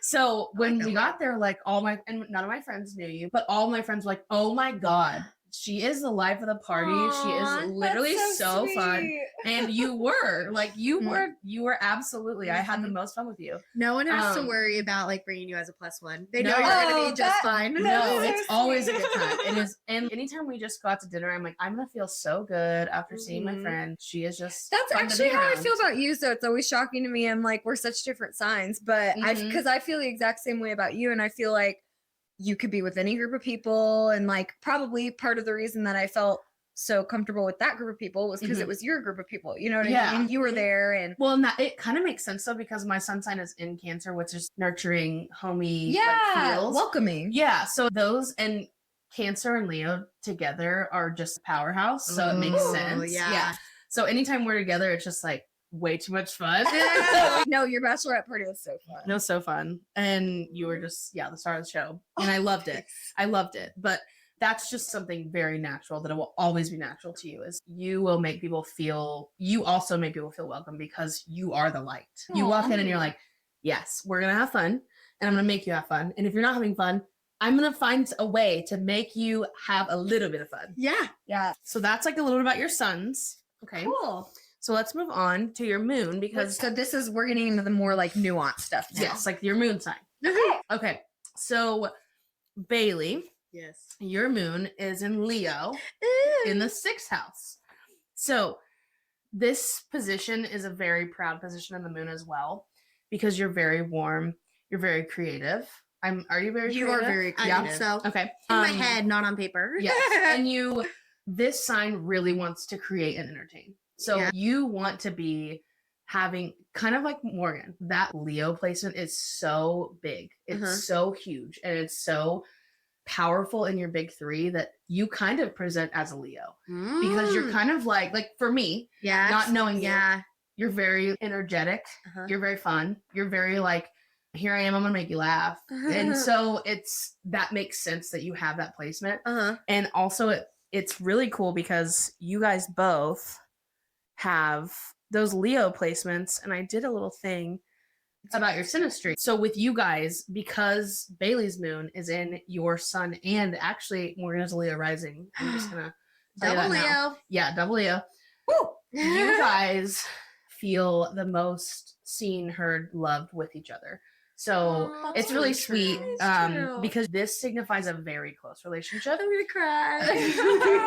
So when we got there, and none of my friends knew you, but all my friends were like, oh my God, she is the life of the party. She Aw, is literally That's so fun. sweet. And you were like, you were absolutely. I had the Mhm. most fun with you. No one has to Um, worry about like bringing you as a +1. They know No. you're gonna Oh, be just that- fine. that No, is so it's always a sweet. good time. It is. And anytime we just go out to dinner, I'm like, I'm gonna feel so good after seeing my Mhm. friend. She is just. That's fun to actually be how I around. feel about you. So it's always shocking to me. I'm like, we're such different signs, but Mhm. because I feel the exact same way about you. And I feel like you could be with any group of people. And like, probably part of the reason that I felt so comfortable with that group of people was because Mhm. it was your group of people. You know what I Yeah. mean? You were there. And Well, and that it kind of makes sense though because my sun sign is in Cancer, which is nurturing, homey, yeah, like, feels. welcoming. Yeah, so those and Cancer and Leo together are just a powerhouse, so it makes Ooh, sense. yeah. So anytime we're together, it's just like way too much fun. No, your bachelorette party was so fun. It was so fun, and you were just the star of the show, and I loved it. I loved it, but that's just something very natural that it will always be natural to you. Is you will make people feel. You also make people feel welcome because you are the light. You walk in and you're like, yes, we're gonna have fun, and I'm gonna make you have fun. And if you're not having fun, I'm gonna find a way to make you have a little bit of fun. Yeah. Yeah. So that's like a little bit about your suns. Okay. Cool. So let's move on to your moon because So we're getting into the more like nuanced stuff now. yes, like your moon sign. Okay. Okay. So Bailey, Yes. your moon is in Leo in the 6th house. So this position is a very proud position in the moon as well because you're very warm, you're very creative. Are you very You creative? are very I creative. think so. Okay. In my head, not on paper. Yes. And this sign really wants to create and entertain. So Yeah. you want to be having kind of like Morgan, that Leo placement is so big. It's Uh-huh. so huge and it's so powerful in your big 3 that you kind of present as a Leo because you're kind of like for me, yeah, not knowing you, yeah. you're very energetic. Uh-huh. You're very fun. You're very like, here I am, I'm gonna make you laugh. And so that makes sense that you have that placement. Uh-huh. And also it's really cool because you guys both have those Leo placements, and I did a little thing about your synastry. So with you guys, because Bailey's moon is in your sun, and actually Morgan's Leo rising, I'm just gonna tell you Double that now. Leo. Yeah, double Leo. Woo! You guys feel the most seen, heard, loved with each other. So Aw, it's that's really really sweet true. It's true. because this signifies a very close relationship. I'm gonna cry.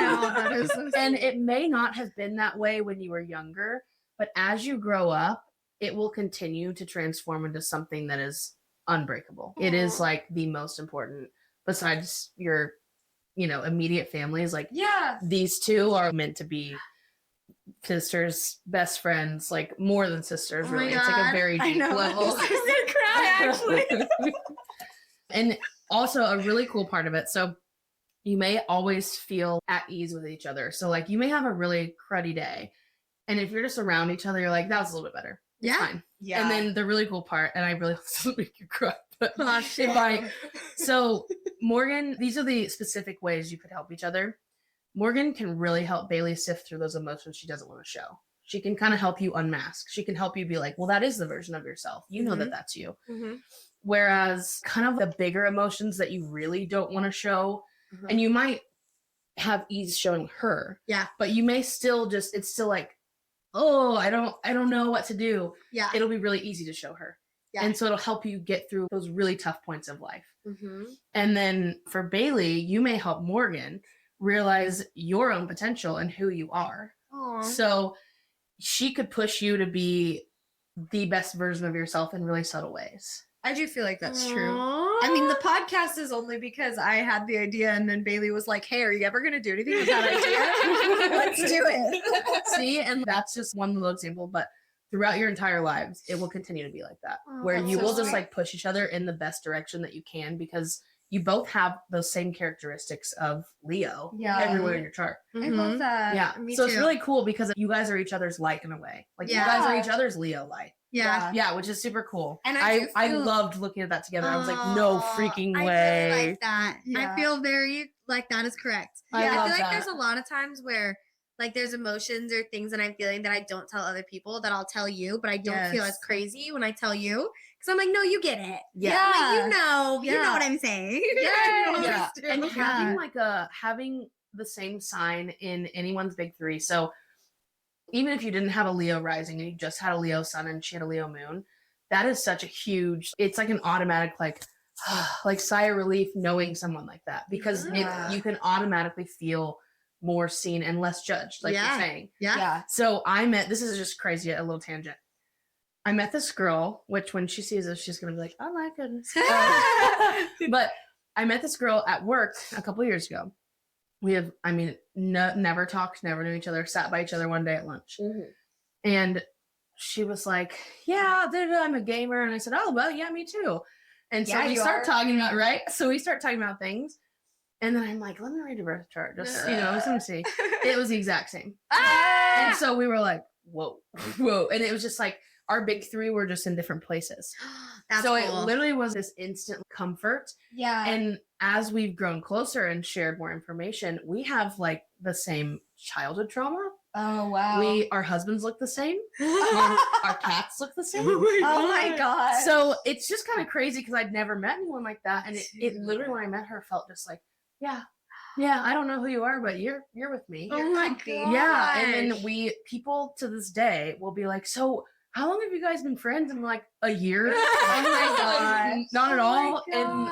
No, that is so And sweet. it may not have been that way when you were younger, but as you grow up, it will continue to transform into something that is unbreakable. It is Aw. like the most important, besides your, immediate families. Like Yeah. these two are meant to be sisters, best friends, like more than sisters, Oh my really. It's like a God. very I deep know. level. I'm gonna cry actually. And also a really cool part of it. So you may always feel at ease with each other. So like you may have a really cruddy day. And if you're just around each other, you're like, that was a little bit better. It's Yeah. fine. Yeah. And then the really cool part, and I really want to make you cry, but Oh, shit. so Morgan, these are the specific ways you could help each other. Morgan can really help Bailey sift through those emotions she doesn't want to show. She can kind of help you unmask. She can help you be like, well, that is the version of yourself. You know that that's you. Mhm. Whereas kind of the bigger emotions that you really don't want to show, Mhm. and you might have ease showing her. Yeah. But you may still it's still like, oh, I don't know what to do. Yeah. It'll be really easy to show her. Yeah. And so it'll help you get through those really tough points of life. Mm-hmm. And then for Bailey, you may help Morgan realize your own potential and who you are. Aw. So she could push you to be the best version of yourself in really subtle ways. I do feel like that's true. Aw. I mean, the podcast is only because I had the idea, and then Bailey was like, "Hey, are you ever gonna do anything with that idea? Let's do it." See, and that's just one little example, but throughout your entire lives, it will continue to be like that, Oh, where that's you so will just sweet. like push each other in the best direction that you can because you both have those same characteristics of Leo Yeah. everywhere in your chart. I Mhm. love that. Yeah. me So it's too. really cool because you guys are each other's light in a way. Like Yeah. you guys are each other's Leo light. Yeah. Yeah, which is super cool. And I do I feel- loved looking at that together. I was like, no Aw, freaking I way. really like that. Yeah. I feel very like that is correct. I Yeah. I love feel like that. there's a lot of times where like there's emotions or things that I'm feeling that I don't tell other people that I'll tell you, but I don't feel as Yes. crazy when I tell you because I'm like, no, you get it. Yeah. I'm like, you know Yeah. what I'm saying. Yeah. Yeah. understand. And Yeah. having like having the same sign in anyone's big three. So even if you didn't have a Leo rising and you just had a Leo sun and she had a Leo moon, that is such a huge, it's like an automatic like sigh of relief knowing someone like that, because you can automatically feel more seen and less judged, like you're saying. Yeah. So this is just crazy, a little tangent. I met this girl, which when she sees this, she's going to be like, oh my goodness. But I met this girl at work a couple years ago. We have, never talked, never knew each other, sat by each other one day at lunch. And she was like, yeah, I'm a gamer. And I said, oh, well, yeah, me too. And so we start talking about, right? So we start talking about things. And then I'm like, let me read your birth chart. Just, let me see. It was the exact same. And so we were like, whoa. And it was just like, our big three were just in different places. So it literally was this instant comfort. Yeah. And as we've grown closer and shared more information, we have like the same childhood trauma. Oh, wow. Our husbands look the same. Our cats look the same. Oh my God. So it's just kind of crazy because I'd never met anyone like that. And it literally, when I met her, felt just like, yeah, I don't know who you are, but you're with me. Oh my God. Yeah. And then people to this day will be like, so how long have you guys been friends? And I'm like, a year. Oh my God. Not at all. And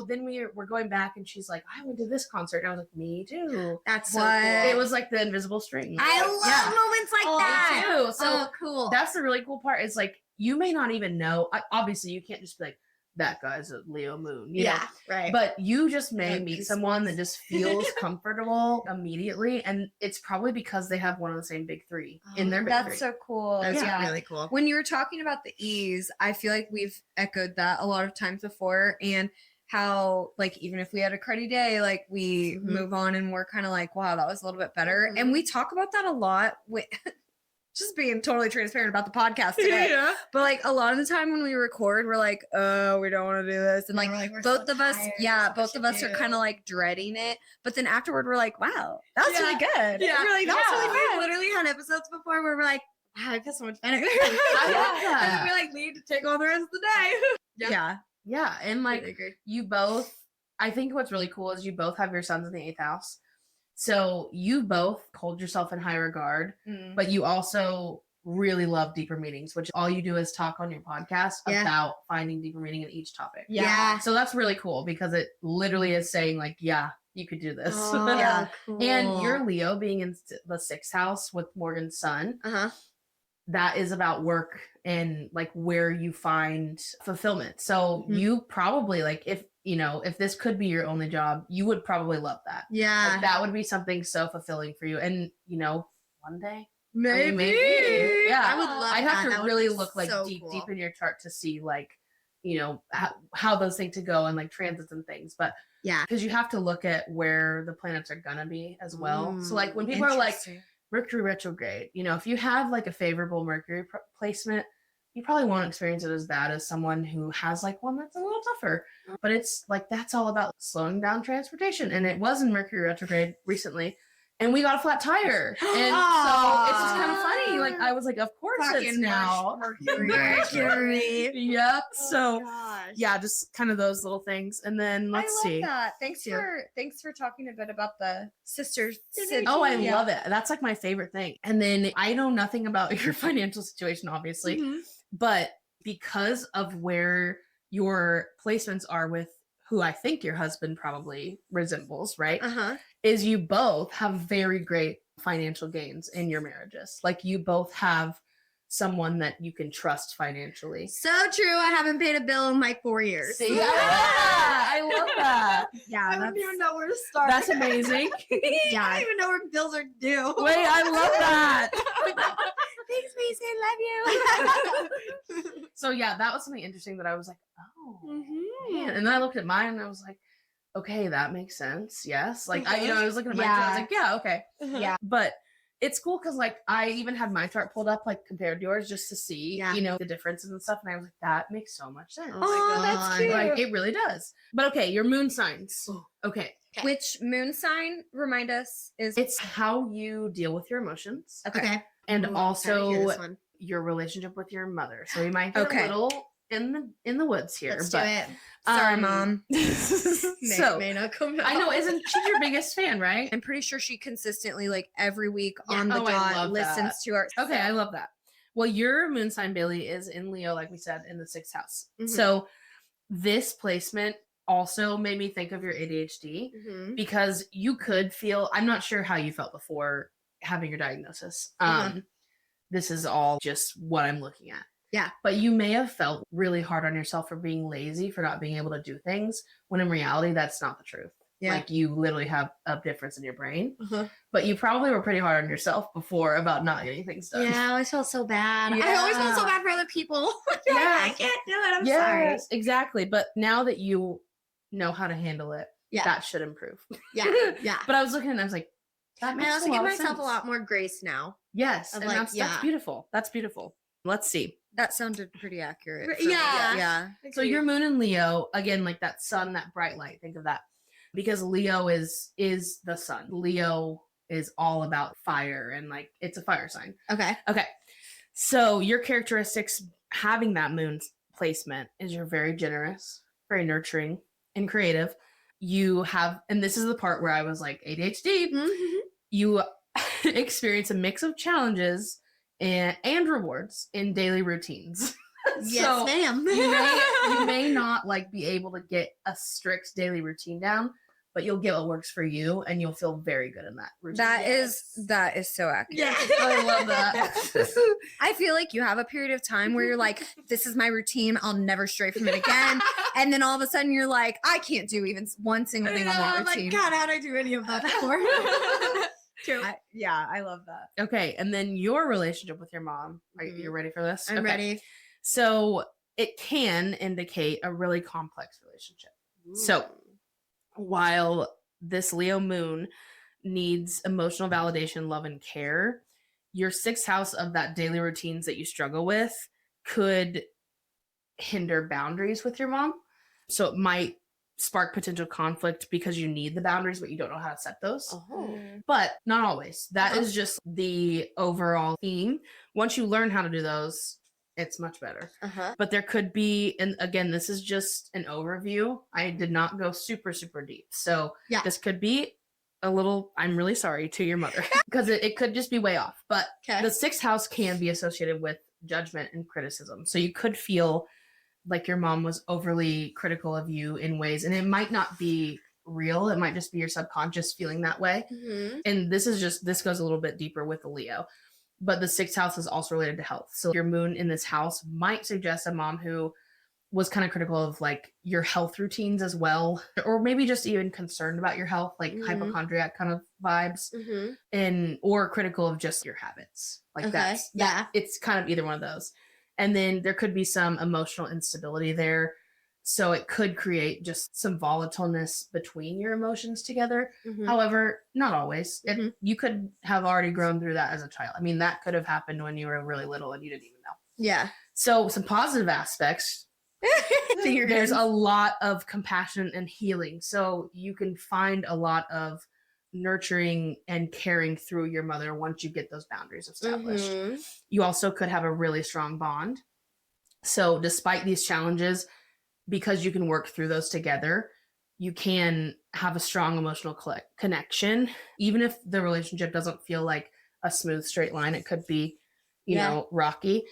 then we're going back and she's like, I went to this concert. And I was like, me too. That's so What? cool. It was like the invisible string. I love moments like that. Me too. So cool. that's the really cool part, is like, you may not even know. Obviously, you can't just be like, that guy's a Leo moon. You know? Right. But you just may meet someone that just feels comfortable immediately. And it's probably because they have one of the same big three in their big three. That's so cool. That's Yeah. really cool. When you were talking about the ease, I feel like we've echoed that a lot of times before, and how like even if we had a cruddy day, like we move on and we're kind of like, wow, that was a little bit better. And we talk about that a lot with just being totally transparent about the podcast today. But like a lot of the time when we record, we're like, oh, we don't want to do this. And like, we're both so of us, tired, both of us are kind of like dreading it. But then afterward, we're like, wow, that's really good. Yeah. We're like, that's really We've good. literally had episodes before where we're like, wow, I feel so much better. I love And that. then we like need to take on the rest of the day. Yeah. And like, you both, I think what's really cool is you both have your sons in the 8th house. So you both hold yourself in high regard, but you also really love deeper meanings, which all you do is talk on your podcast about finding deeper meaning in each topic. Yeah. So that's really cool because it literally is saying like, yeah, you could do this. Oh, cool. And your Leo being in the 6th house with Morgan's sun, that is about work and like where you find fulfillment. So you probably like, if this could be your only job, you would probably love that. Yeah. Like, that would be something so fulfilling for you. And one day, Maybe. Yeah. I would love I'd have that. to That would really be look like so deep cool. in your chart to see like, how those things to go and like transits and things. But Yeah. because you have to look at where the planets are gonna be as well. So like when people are like Mercury retrograde, if you have like a favorable Mercury placement, you probably won't experience it as bad as someone who has like one that's a little tougher. But it's like, that's all about slowing down transportation. And it was in Mercury retrograde recently. And we got a flat tire. And so it's just kind of funny. Like, I was like, of course it's now. Mercury. Yep. So Gosh. yeah, just kind of those little things. And then let's see. That. Thanks for talking a bit about the sisters. Oh, I love it. That's like my favorite thing. And then I know nothing about your financial situation, obviously, but because of where your placements are with who I think your husband probably resembles, right? Is you both have very great financial gains in your marriages. Like you both have someone that you can trust financially. So true. I haven't paid a bill in like 4 years. See? Yeah, I love that. Yeah. I wouldn't even know where to start. That's amazing. Yeah. I don't even know where bills are due. Wait, I love that. Thanks, Mason. Love you. So yeah, that was something interesting that I was like, oh, man. And then I looked at mine and I was like, okay, that makes sense. Yes. Like I was looking at my chart, I was like, yeah, okay. Yeah. But it's cool because like I even had my chart pulled up like compared to yours just to see, the differences and stuff. And I was like, that makes so much sense. Oh, that's cute. Like it really does. But okay, your moon signs. Okay. Which moon sign, remind us, is It's how you deal with your emotions. Okay. And Ooh, also gotta hear this one. your relationship with your mother. So we might get a little in the woods here. Let's but do it. Sorry, Mom. so May not come I know, out. isn't she your biggest fan, right? I'm pretty sure she consistently, like every week Yeah. on the Oh, I dot, love listens that. to our. Okay, I love that. Well, your moon sign, Bailey, is in Leo, like we said, in the 6th house. Mhm. So this placement also made me think of your ADHD Mhm. because you could feel, I'm not sure how you felt before having your diagnosis. This is all just what I'm looking at. Yeah. But you may have felt really hard on yourself for being lazy, for not being able to do things, when in reality, that's not the truth. Yeah. Like, you literally have a difference in your brain. Uh-huh. But you probably were pretty hard on yourself before about not getting things done. Yeah, I always felt so bad. I always felt so Yeah. bad for other people. Yeah. I can't do it. I'm sorry. Yes, exactly. But now that you know how to handle it, Yeah. that should improve. Yeah. Yeah. But I was looking and I was like, that makes I also a give lot of myself sense. a lot more grace now. Yes, of, and like, that's yeah. beautiful. That's beautiful. Let's see. That sounded pretty accurate. for- Yeah. Yeah. So your moon in Leo, again, like that sun, that bright light. Think of that, because Leo is the sun. Leo is all about fire, and like it's a fire sign. Okay. Okay, so your characteristics having that moon placement is you're very generous, very nurturing, and creative. You have, and this is the part where I was like ADHD. Mm-hmm. You experience a mix of challenges and rewards in daily routines. Yes, So ma'am. you may not like be able to get a strict daily routine down, but you'll get what works for you, and you'll feel very good in that routine. That is so accurate. Yeah. I love that. I feel like you have a period of time where you're like, this is my routine. I'll never stray from it again. And then all of a sudden you're like, I can't do even one single thing on that I'm like, routine. God, how did I do any of that before? True. I love that. Okay, and then your relationship with your mom. Are you ready for this? I'm Okay. ready. So it can indicate a really complex relationship. So while this Leo moon needs emotional validation, love, and care, your 6th house of that daily routines that you struggle with could hinder boundaries with your mom. So it might spark potential conflict because you need the boundaries, but you don't know how to set those. Oh. But not always. That is just the overall theme. Once you learn how to do those, it's much better. Uh-huh. But there could be, and again, this is just an overview. I did not go super, super deep. So Yeah. this could be a little, I'm really sorry to your mother, because it could just be way off. But Okay. the 6th house can be associated with judgment and criticism. So you could feel like your mom was overly critical of you in ways, and it might not be real. It might just be your subconscious feeling that way. Mm-hmm. And this goes a little bit deeper with the Leo. But the 6th house is also related to health. So your moon in this house might suggest a mom who was kind of critical of like your health routines as well, or maybe just even concerned about your health, like Mhm. hypochondriac kind of vibes, Mm-hmm. or critical of just your habits. Like Okay. Yeah. it's kind of either one of those. And then there could be some emotional instability there. So it could create just some volatileness between your emotions together. Mhm. However, not always. Mhm. You could have already grown through that as a child. I mean, that could have happened when you were really little and you didn't even know. Yeah. So some positive aspects. There's a lot of compassion and healing. So you can find a lot of nurturing and caring through your mother once you get those boundaries established. Mhm. You also could have a really strong bond. So despite these challenges, because you can work through those together, you can have a strong emotional connection. Even if the relationship doesn't feel like a smooth straight line, it could be, you Yeah. know, rocky.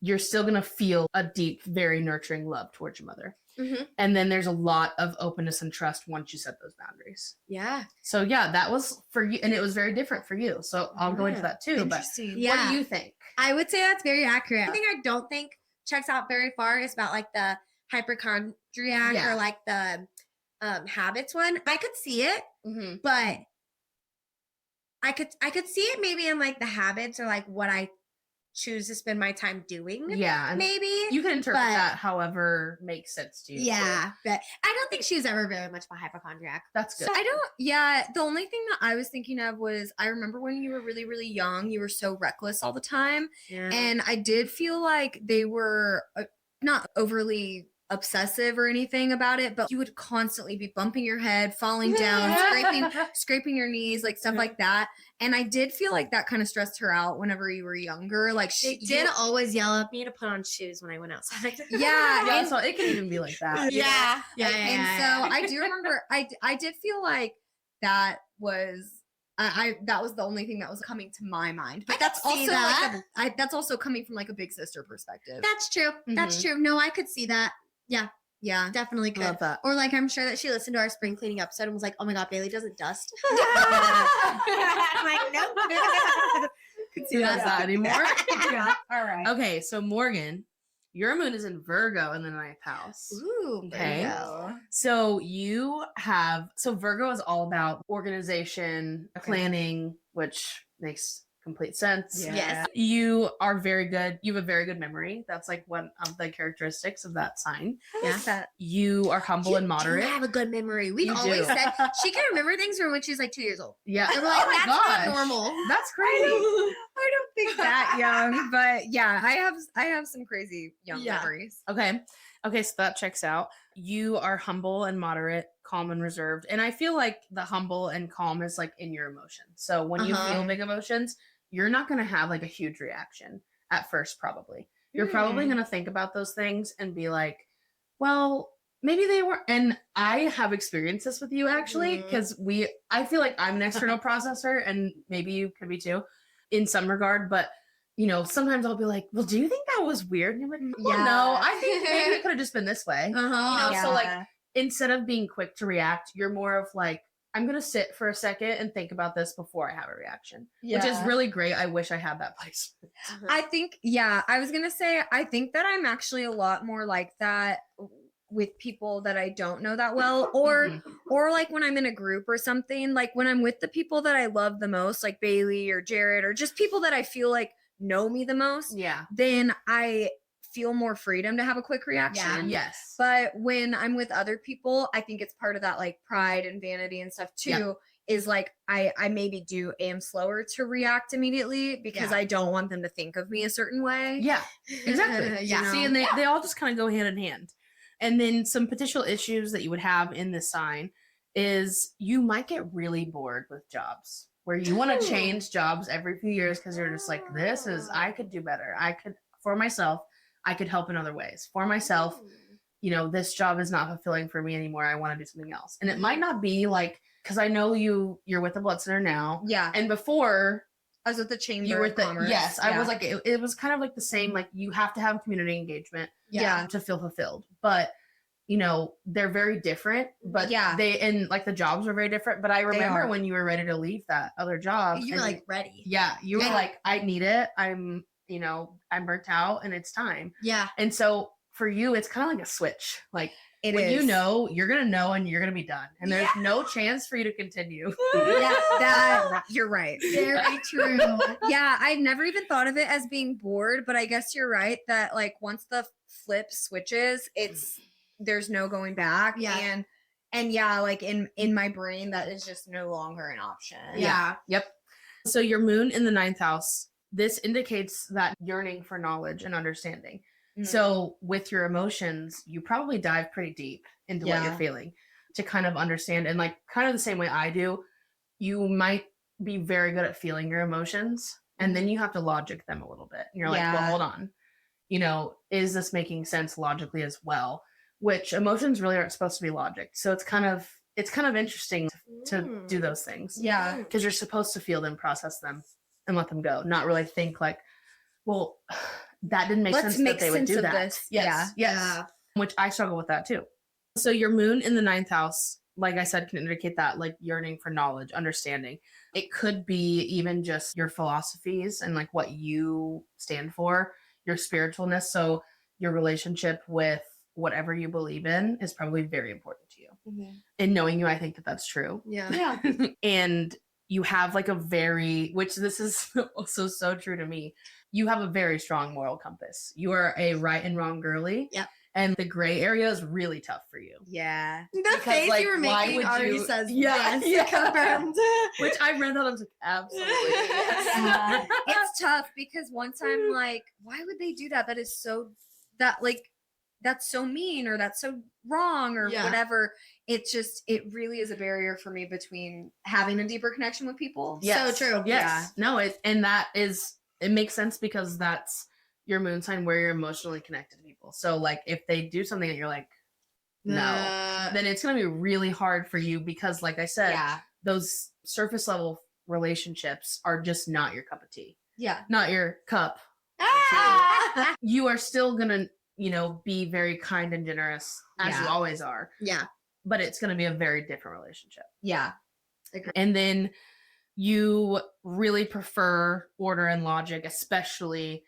You're still going to feel a deep, very nurturing love towards your mother. Mhm. And then there's a lot of openness and trust once you set those boundaries. Yeah. So yeah, that was for you, and it was very different for you. So I'll go into Yeah. that too. But Interesting. Yeah. what do you think? I would say that's very accurate. One thing I don't think checks out very far is about like the hypochondriac Yeah. or like the habits one. I could see it, Mm-hmm. but I could see it maybe in like the habits or like what I choose to spend my time doing. Yeah, and Maybe. you can interpret but- that however makes sense to you. too. Yeah, but I don't think she was ever very much of a hypochondriac. That's good. I don't, yeah. The only thing that I was thinking of was I remember when you were really, really young, you were so reckless all the time. Yeah. And I did feel like they were not overly obsessive or anything about it, but you would constantly be bumping your head, falling down, scraping your knees, like stuff like that. And I did feel like that kind of stressed her out whenever you were younger. Like She did always yell at me to put on shoes when I went outside. Yeah, and, so it can even be like that. Yeah. and so I do remember I did feel like that was that was the only thing that was coming to my mind. But that's also like that's also coming from like a big sister perspective. That's true. That's true. No, I could see that. Yeah, definitely could. Love that. Or like I'm sure that she listened to our spring cleaning episode and was like, "Oh my god, Bailey doesn't dust." I'm like, no. Could see that anymore. All right. Okay, so Morgan, your moon is in Virgo in the 9th house. Ooh, Okay. Virgo. So Virgo is all about organization, planning, which makes complete sense. Yeah. Yes. You are very good. You have a very good memory. That's like one of the characteristics of that sign. Yeah. You are humble and moderate. You have a good memory. We've You always do. said she can remember things from when she's like 2 years old. Yeah. And we're like, oh my that's gosh. not normal. That's crazy. I don't think that young, but yeah, I have some crazy young Yeah. memories. Okay. Okay, so that checks out. You are humble and moderate, calm and reserved. And I feel like the humble and calm is like in your emotions. So when you feel big emotions, you're not going to have like a huge reaction at first, probably. You're probably going to think about those things and be like, well, maybe they were. And I have experienced this with you actually, because I feel like I'm an external processor and maybe you could be too in some regard. But, you know, sometimes I'll be like, well, do you think that was weird? And you're like, well, no, I think maybe it could have just been this way. You know, so like instead of being quick to react, you're more of like, I'm going to sit for a second and think about this before I have a reaction, which is really great. I wish I had that place. I think, I was going to say, I think that I'm actually a lot more like that with people that I don't know that well, or like when I'm in a group or something, like when I'm with the people that I love the most, like Bailey or Jared, or just people that I feel like know me the most, then I feel more freedom to have a quick reaction. Yes. But when I'm with other people, I think it's part of that like pride and vanity and stuff too, is like I maybe am slower to react immediately because I don't want them to think of me a certain way. Yeah, exactly. You See, know? and they all just kind of go hand in hand. And then some potential issues that you would have in this sign is you might get really bored with jobs where you want to change jobs every few years because you're just like, I could do better. For myself, I could help in other ways. For myself, you know, this job is not fulfilling for me anymore. I want to do something else. And it might not be like, because I know you're with the Blood Center now. Yeah. And before I was with the Chamber you were of Commerce. Yes, I was like, it was kind of like the same, like you have to have community engagement to feel fulfilled. But, you know, they're very different, but and like the jobs were very different. But I remember when you were ready to leave that other job. You were like ready. Yeah. You were like, I need it. I'm burnt out and it's time. Yeah. And so for you, it's kind of like a switch. Like when you know, you're going to know and you're going to be done. And there's no chance for you to continue. You're right. Very true. Yeah. I've never even thought of it as being bored, but I guess you're right that like once the flip switches, there's no going back. Yeah. And like in my brain, that is just no longer an option. Yeah. Yep. So your moon in the 9th house, this indicates that yearning for knowledge and understanding. So with your emotions, you probably dive pretty deep into what you're feeling to kind of understand. And like kind of the same way I do, you might be very good at feeling your emotions and then you have to logic them a little bit. And you're like, well, hold on. You know, is this making sense logically as well? Which emotions really aren't supposed to be logic. So it's kind of interesting to do those things. Yeah. Because you're supposed to feel them, process them, and let them go. Not really think like, well, that didn't make sense that they would do that. This. Yes. Which I struggle with that too. So your moon in the 9th house, like I said, can indicate that like yearning for knowledge, understanding. It could be even just your philosophies and like what you stand for, your spiritualness. So your relationship with whatever you believe in is probably very important to you. And knowing you, I think that that's true. Yeah. And you have like which this is also so true to me. You have a very strong moral compass. You are a right and wrong girly. Yep. And the gray area is really tough for you. Yeah. The face like, you were why making would already you- says Yeah, yes. Confirmed. Which I read that, I was like, absolutely. Yes. It's tough because once I'm like, why would they do that? That is so that like that's so mean or that's so wrong or whatever. It really is a barrier for me between having a deeper connection with people. Yes. So true. Yes. No, it makes sense because that's your moon sign where you're emotionally connected to people. So like if they do something that you're like, no, then it's going to be really hard for you because like I said, those surface level relationships are just not your cup of tea. Yeah. Not your cup. You are still going to, be very kind and generous as you always are. Yeah. But it's going to be a very different relationship. Yeah. And then you really prefer order and logic, especially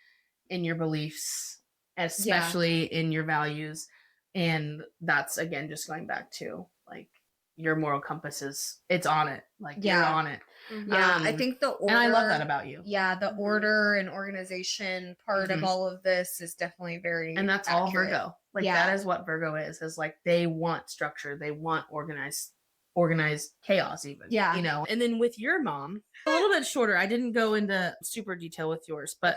in your beliefs, especially in your values. And that's, again, just going back to, like, your moral compass it's on it. Like, you're on it. Yeah, I think the order... And I love that about you. Yeah, the order and organization part of all of this is definitely very And that's accurate. all Virgo. Like, that is what Virgo is like, they want structure. They want organized chaos even. Yeah. And then with your mom, a little bit shorter. I didn't go into super detail with yours, but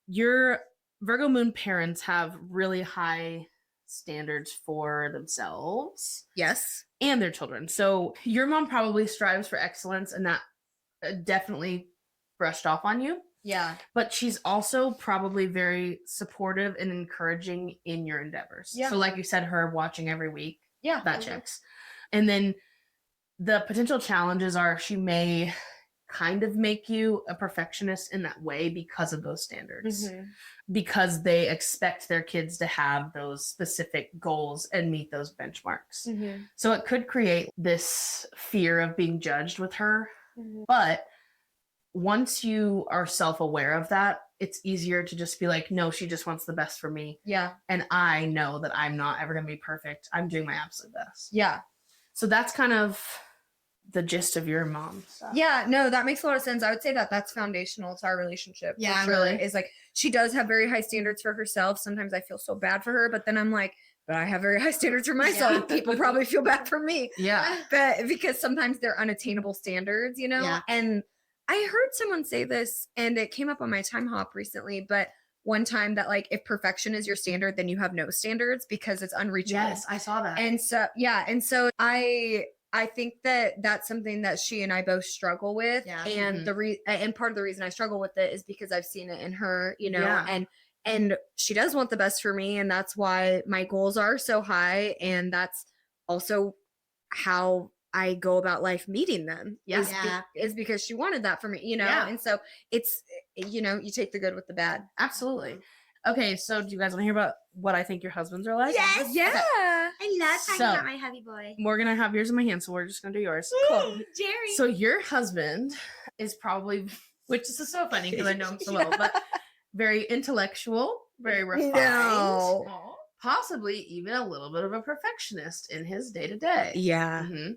your Virgo moon parents have really high standards for themselves. Yes. And their children. So your mom probably strives for excellence, and that definitely brushed off on you. Yeah. But she's also probably very supportive and encouraging in your endeavors. Yeah. So like you said, her watching every week. Yeah. That checks. And then the potential challenges are she may kind of make you a perfectionist in that way because of those standards. Because they expect their kids to have those specific goals and meet those benchmarks. So it could create this fear of being judged with her. But once you are self-aware of that, it's easier to just be like, no, she just wants the best for me. Yeah. And I know that I'm not ever going to be perfect. I'm doing my absolute best. Yeah. So that's kind of the gist of your mom stuff. Yeah, no, that makes a lot of sense. I would say that that's foundational to our relationship. Yeah, really. Is like, she does have very high standards for herself. Sometimes I feel so bad for her, but then I'm like, but I have very high standards for myself. People probably feel bad for me. Yeah. But because sometimes they're unattainable standards, Yeah. And I heard someone say this, and it came up on my time hop recently, but one time that like, if perfection is your standard, then you have no standards because it's unreachable. Yes, I saw that. And so, I think that that's something that she and I both struggle with. Yeah. And and part of the reason I struggle with it is because I've seen it in her, and she does want the best for me. And that's why my goals are so high. And that's also how I go about life meeting them. Is because she wanted that for me, Yeah. And so it's, you take the good with the bad. Absolutely. Okay, so do you guys want to hear about what I think your husbands are like? Yes. Yeah. Okay. I love talking So- about my hubby boy. We're going to have yours in my hand, so we're just going to do yours. Cool. Jerry. So your husband is probably, which is so funny because I know him so well, but very intellectual, very refined, No. possibly even a little bit of a perfectionist in his day-to-day. Yeah. Mhm.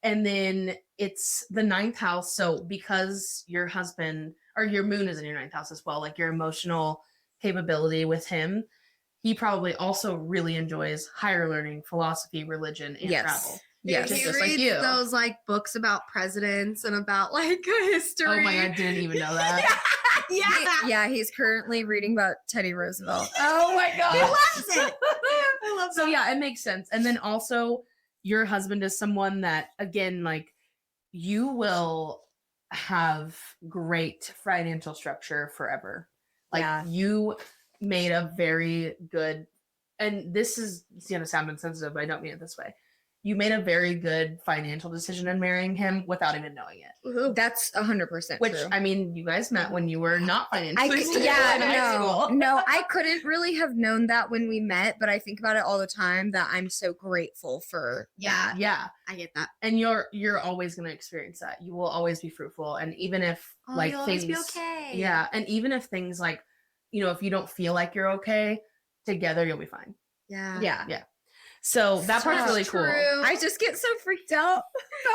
And then it's the 9th house. So because your husband, or your moon is in your 9th house as well, like your emotional capability with him, he probably also really enjoys higher learning, philosophy, religion, and travel. Yes. Just he like reads you. those like books about presidents and about like history. Oh my God, didn't even know that. Yeah. He's currently reading about Teddy Roosevelt. Oh my God. He loves it. I love So that. yeah, it makes sense. And then also your husband is someone that, again, like, you will have great financial structure forever. Like you made a very good, and this is going to sound insensitive, but I don't mean it this way. You made a very good financial decision in marrying him without even knowing it. That's 100% Which, true. I mean, you guys met when you were not financially stable in high school. No, I couldn't really have known that when we met, but I think about it all the time that I'm so grateful for that. Yeah. I get that. And you're always going to experience that. You will always be fruitful. And even if like you'll things, always be okay. yeah. And even if things like, if you don't feel like you're okay together, you'll be fine. Yeah. Yeah. So that part's really cool. I just get so freaked out.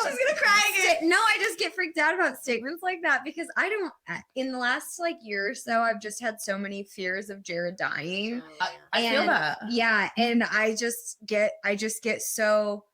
She's gonna cry again. No, I just get freaked out about statements like that because I don't, in the last year or so, I've just had so many fears of Jared dying. I feel And- that. Yeah. And I just get so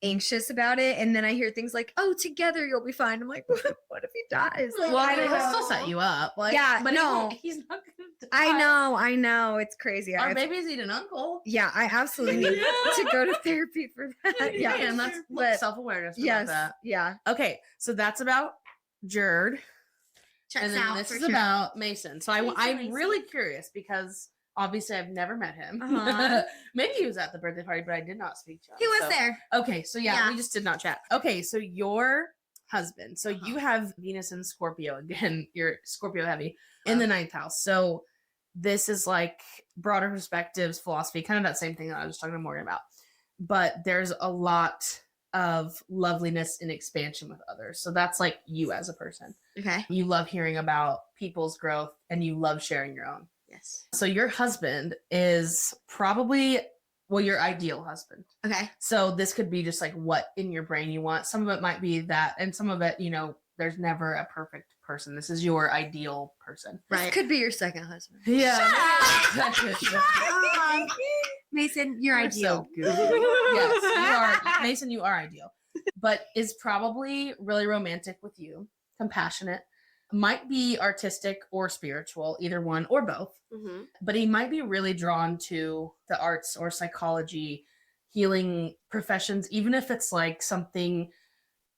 anxious about it, and then I hear things like, "Oh, together you'll be fine." I'm like, "What if he dies?" Like, Well, I don't he'll still know. set you up. Like, Yeah, but no. he's not gonna die. I know, it's crazy. Our babies need an uncle. Yeah, I absolutely need to go to therapy for that. Yeah, Yeah, and that's but self-awareness about yes, that. yeah. Okay, so that's about Jerd. Checks And then out this for is sure. about Mason. So Mason, I'm Mason. really curious because obviously I've never met him. Uh-huh. Maybe he was at the birthday party, but I did not speak to him. He was so- there. Okay, so yeah, Yeah. we just did not chat. Okay, so your husband. So you have Venus in Scorpio again. You're Scorpio heavy in the 9th house. So this is like broader perspectives, philosophy, kind of that same thing that I was talking to Morgan about. But there's a lot of loveliness and expansion with others. So that's like you as a person. Okay. You love hearing about people's growth and you love sharing your own. Yes. So your husband is probably, well, your ideal husband. Okay. So this could be just like what in your brain you want. Some of it might be that, and some of it, you know, there's never a perfect person. This is your ideal person. This Right. could be your second husband. Yeah. Mason, you're You're ideal. so goofy. Yes, you are. Mason, you are ideal. But is probably really romantic with you, compassionate, might be artistic or spiritual, either one or both. Mm-hmm. But he might be really drawn to the arts or psychology, healing professions, even if it's like something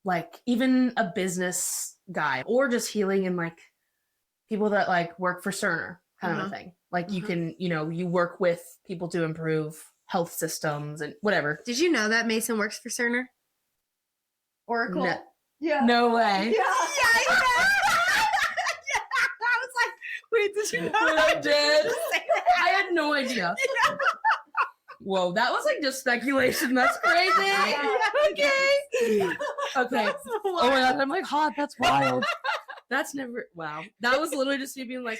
like even a business guy or just healing in like people that like work for Cerner kind of a thing. Like you can, you know, you work with people to improve health systems and whatever. Did you know that Mason works for Cerner? Oracle. No, Yeah. no way. Yeah. I was like, wait, did you know I did. I had no idea. Whoa, that was like just speculation. That's crazy. Okay. Okay. Oh my god, I'm like hot. That's wild. That's never wow. That was literally just me being like,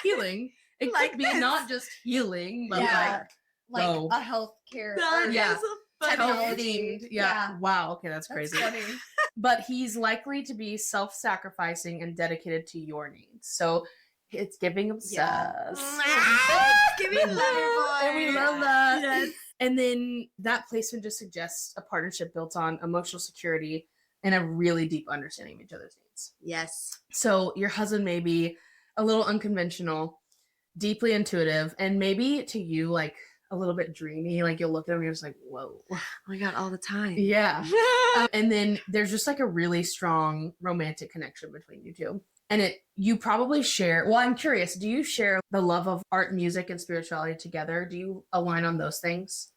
healing. It Like could be this. not just healing, but Yeah. Like Whoa. a healthcare. That Yeah. is a like funny- health themed. Yeah. Wow. Okay, that's crazy. But he's likely to be self-sacrificing and dedicated to your needs. So it's giving obsessed. Give me love, And we love that. Yes. And then that placement just suggests a partnership built on emotional security and a really deep understanding of each other's needs. Yes. So your husband may be a little unconventional, deeply intuitive, and maybe to you like a little bit dreamy. Like you'll look at him and you're just like, whoa. Oh my god, all the time. Yeah. And then there's just like a really strong romantic connection between you two. And you probably share, well, I'm curious, do you share the love of art, music, and spirituality together? Do you align on those things?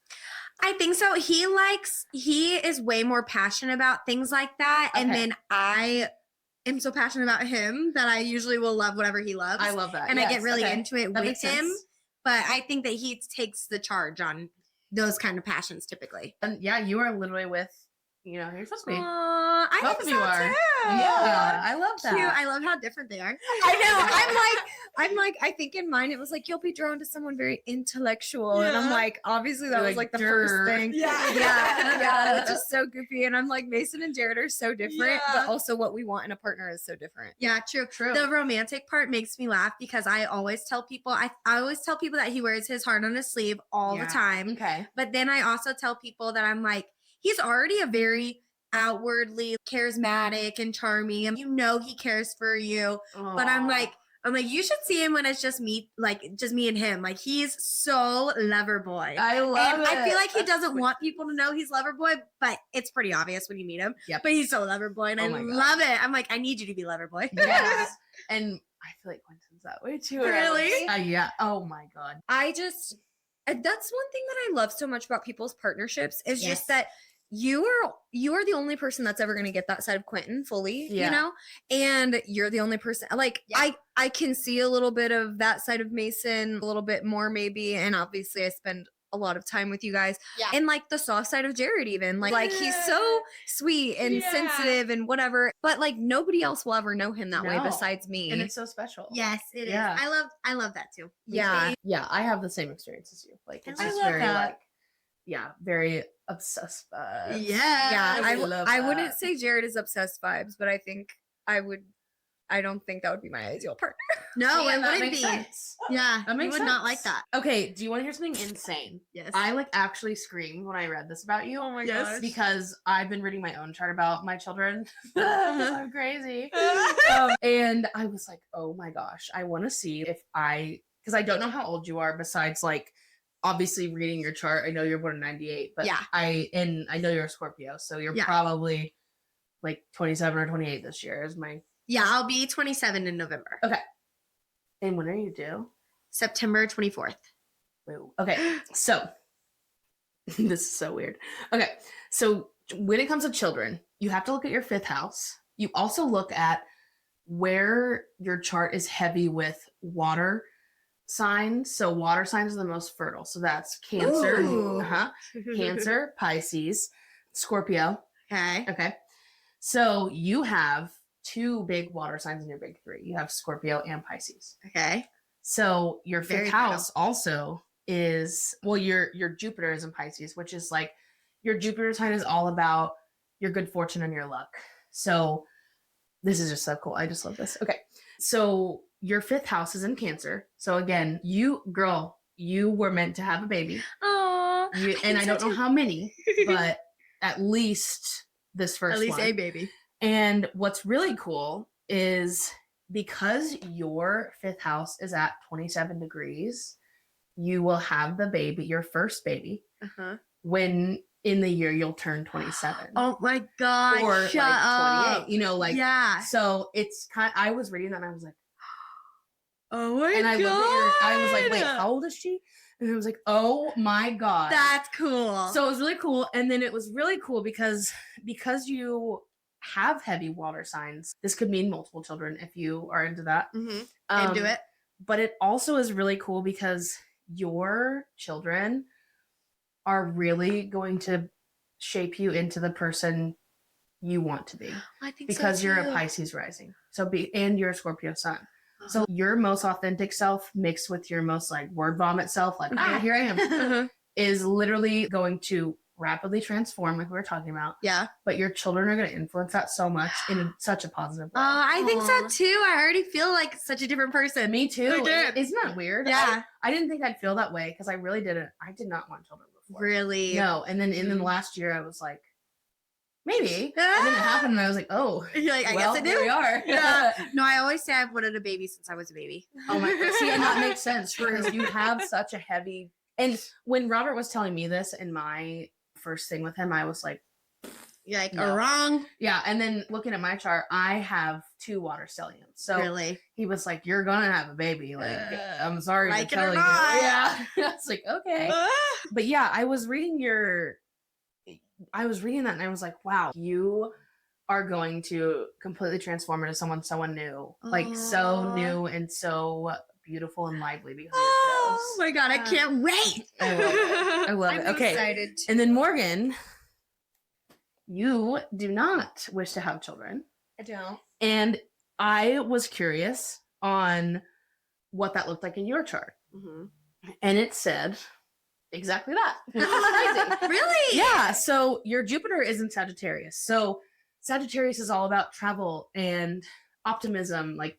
I think so. He is way more passionate about things like that. And Okay. then I am so passionate about him that I usually will love whatever he loves. I love that. and I Yes, get really okay. into it That with makes him. sense. But I think that he takes the charge on those kind of passions typically. And yeah, you are literally with, you know, you're supposed to be. I Both think of so you are. too. Yeah, I love that. Cute. I love how different they are. I know. I'm like, I think in mine it was like you'll be drawn to someone very intellectual, and I'm Yeah. like, obviously that You're was like, like the first "Durr." thing. Yeah, which is so goofy. And I'm like, Mason and Jared are so different, Yeah. but also what we want in a partner is so different. Yeah, true. True. The romantic part makes me laugh because I always tell people I always tell people that he wears his heart on his sleeve all Yeah. the time. Okay. But then I also tell people that I'm like, he's already a very outwardly charismatic and charming. And you know he cares for you. But I'm like, you should see him when it's just me, like just me and him. Like he's so lover boy. I love And it. I feel like he That's doesn't sweet. want people to know he's lover boy, but it's pretty obvious when you meet him. Yep. But he's so lover boy, and Oh I my God. love it. I'm like, I need you to be lover boy. Yes. And I feel like Quentin's that way too. Really? Yeah. Oh my god. I just that's one thing that I love so much about people's partnerships is Yes. just that you are the only person that's ever going to get that side of Quentin fully, Yeah. you know, and you're the only person like Yeah. I can see a little bit of that side of Mason, a little bit more maybe, and obviously I spend a lot of time with you guys, Yeah. and like the soft side of Jared even like he's so sweet and Yeah. sensitive and whatever, but like nobody else will ever know him that way No. besides me. And it's so special. Yes, it is. Yeah. I love that too. Yeah. Yeah, I have the same experience as you. Like it's I just love very that. like very obsessed vibes. Yeah, I I love wouldn't that. say Jared is obsessed vibes, but I think I would I don't think that would be my ideal partner. No, Yeah, it that wouldn't makes be. sense. Yeah, That makes you would not like sense. that. Okay, do you want to hear something insane? Yes. I like actually screamed when I read this about you. Oh my Yes. gosh. Because I've been reading my own chart about my children. I'm crazy. And I was like, oh my gosh, I want to see if because I don't know how old you are besides like obviously reading your chart. I know you're born in 98, but Yeah. I know you're a Scorpio, so you're Yeah. probably like 27 or 28 this year is my. Yeah, I'll be 27 in November. And when are you due? September 24th. Woo. Okay, so this is so weird. Okay, so when it comes to children, you have to look at your 5th house. You also look at where your chart is heavy with water signs. So water signs are the most fertile. So that's Cancer, Ooh. Cancer, Pisces, Scorpio. Okay. Okay, so you have 2 big water signs in your big 3. You have Scorpio and Pisces. Okay. So your 5th Very house also is, well, your Jupiter is in Pisces, which is like your Jupiter sign is all about your good fortune and your luck. So this is just so cool. I just love this. Okay. So your 5th house is in Cancer. So again, you were meant to have a baby. Aww. And I don't know how many, but at least this first At least one. a baby. And what's really cool is because your 5th house is at 27 degrees, you will have the baby, your first baby, Uh-huh. when in the year you'll turn 27. Oh my god. or Shut like up. 28, you know, like, yeah. so it's I was reading that and I was like, Oh my and I god. looked at I was like, wait, how old is she? And I was like, oh my god. That's cool. So it was really cool. And then it was really cool because you have heavy water signs. This could mean multiple children if you are into that. Into it. But it also is really cool because your children are really going to shape you into the person you want to be. I think Because so you're a too. Pisces rising. And you're a Scorpio sun. So your most authentic self mixed with your most like word vomit self, like, here I am, Uh-huh. is literally going to rapidly transform, like we were talking about. Yeah. But your children are going to influence that so much in such a positive way. I think so Aw. too. I already feel like such a different person. Me too. I did. Isn't that weird? Yeah. I didn't think I'd feel that way because I really didn't. I did not want children before. Really? No. And then in the last year, I was like, maybe. And then it happened, and I was like, oh, You're like, I well, guess I here we do. are. Yeah. No, I always say I've wanted a baby since I was a baby. Oh my god. See, and that makes sense because you have such a heavy. And when Robert was telling me this in my first thing with him, I was like, You're like, No. wrong. yeah. And then looking at my chart, I have 2 water stelliums. So Really? he was like, you're gonna have a baby. Like, I'm sorry Like to it or tell you. not. Yeah. I was like, okay. But yeah, I was reading that and I was like, wow, you are going to completely transform into someone new. Like so Aw. new and so beautiful and lively because of your Oh kiddos. my god, I can't wait. I love it. I love it. I'm Okay. excited. And then Morgan, you do not wish to have children. I don't. And I was curious on what that looked like in your chart. Mhm. And it said exactly that. Which is crazy. Really? Yeah. So your Jupiter is in Sagittarius. So Sagittarius is all about travel and optimism, like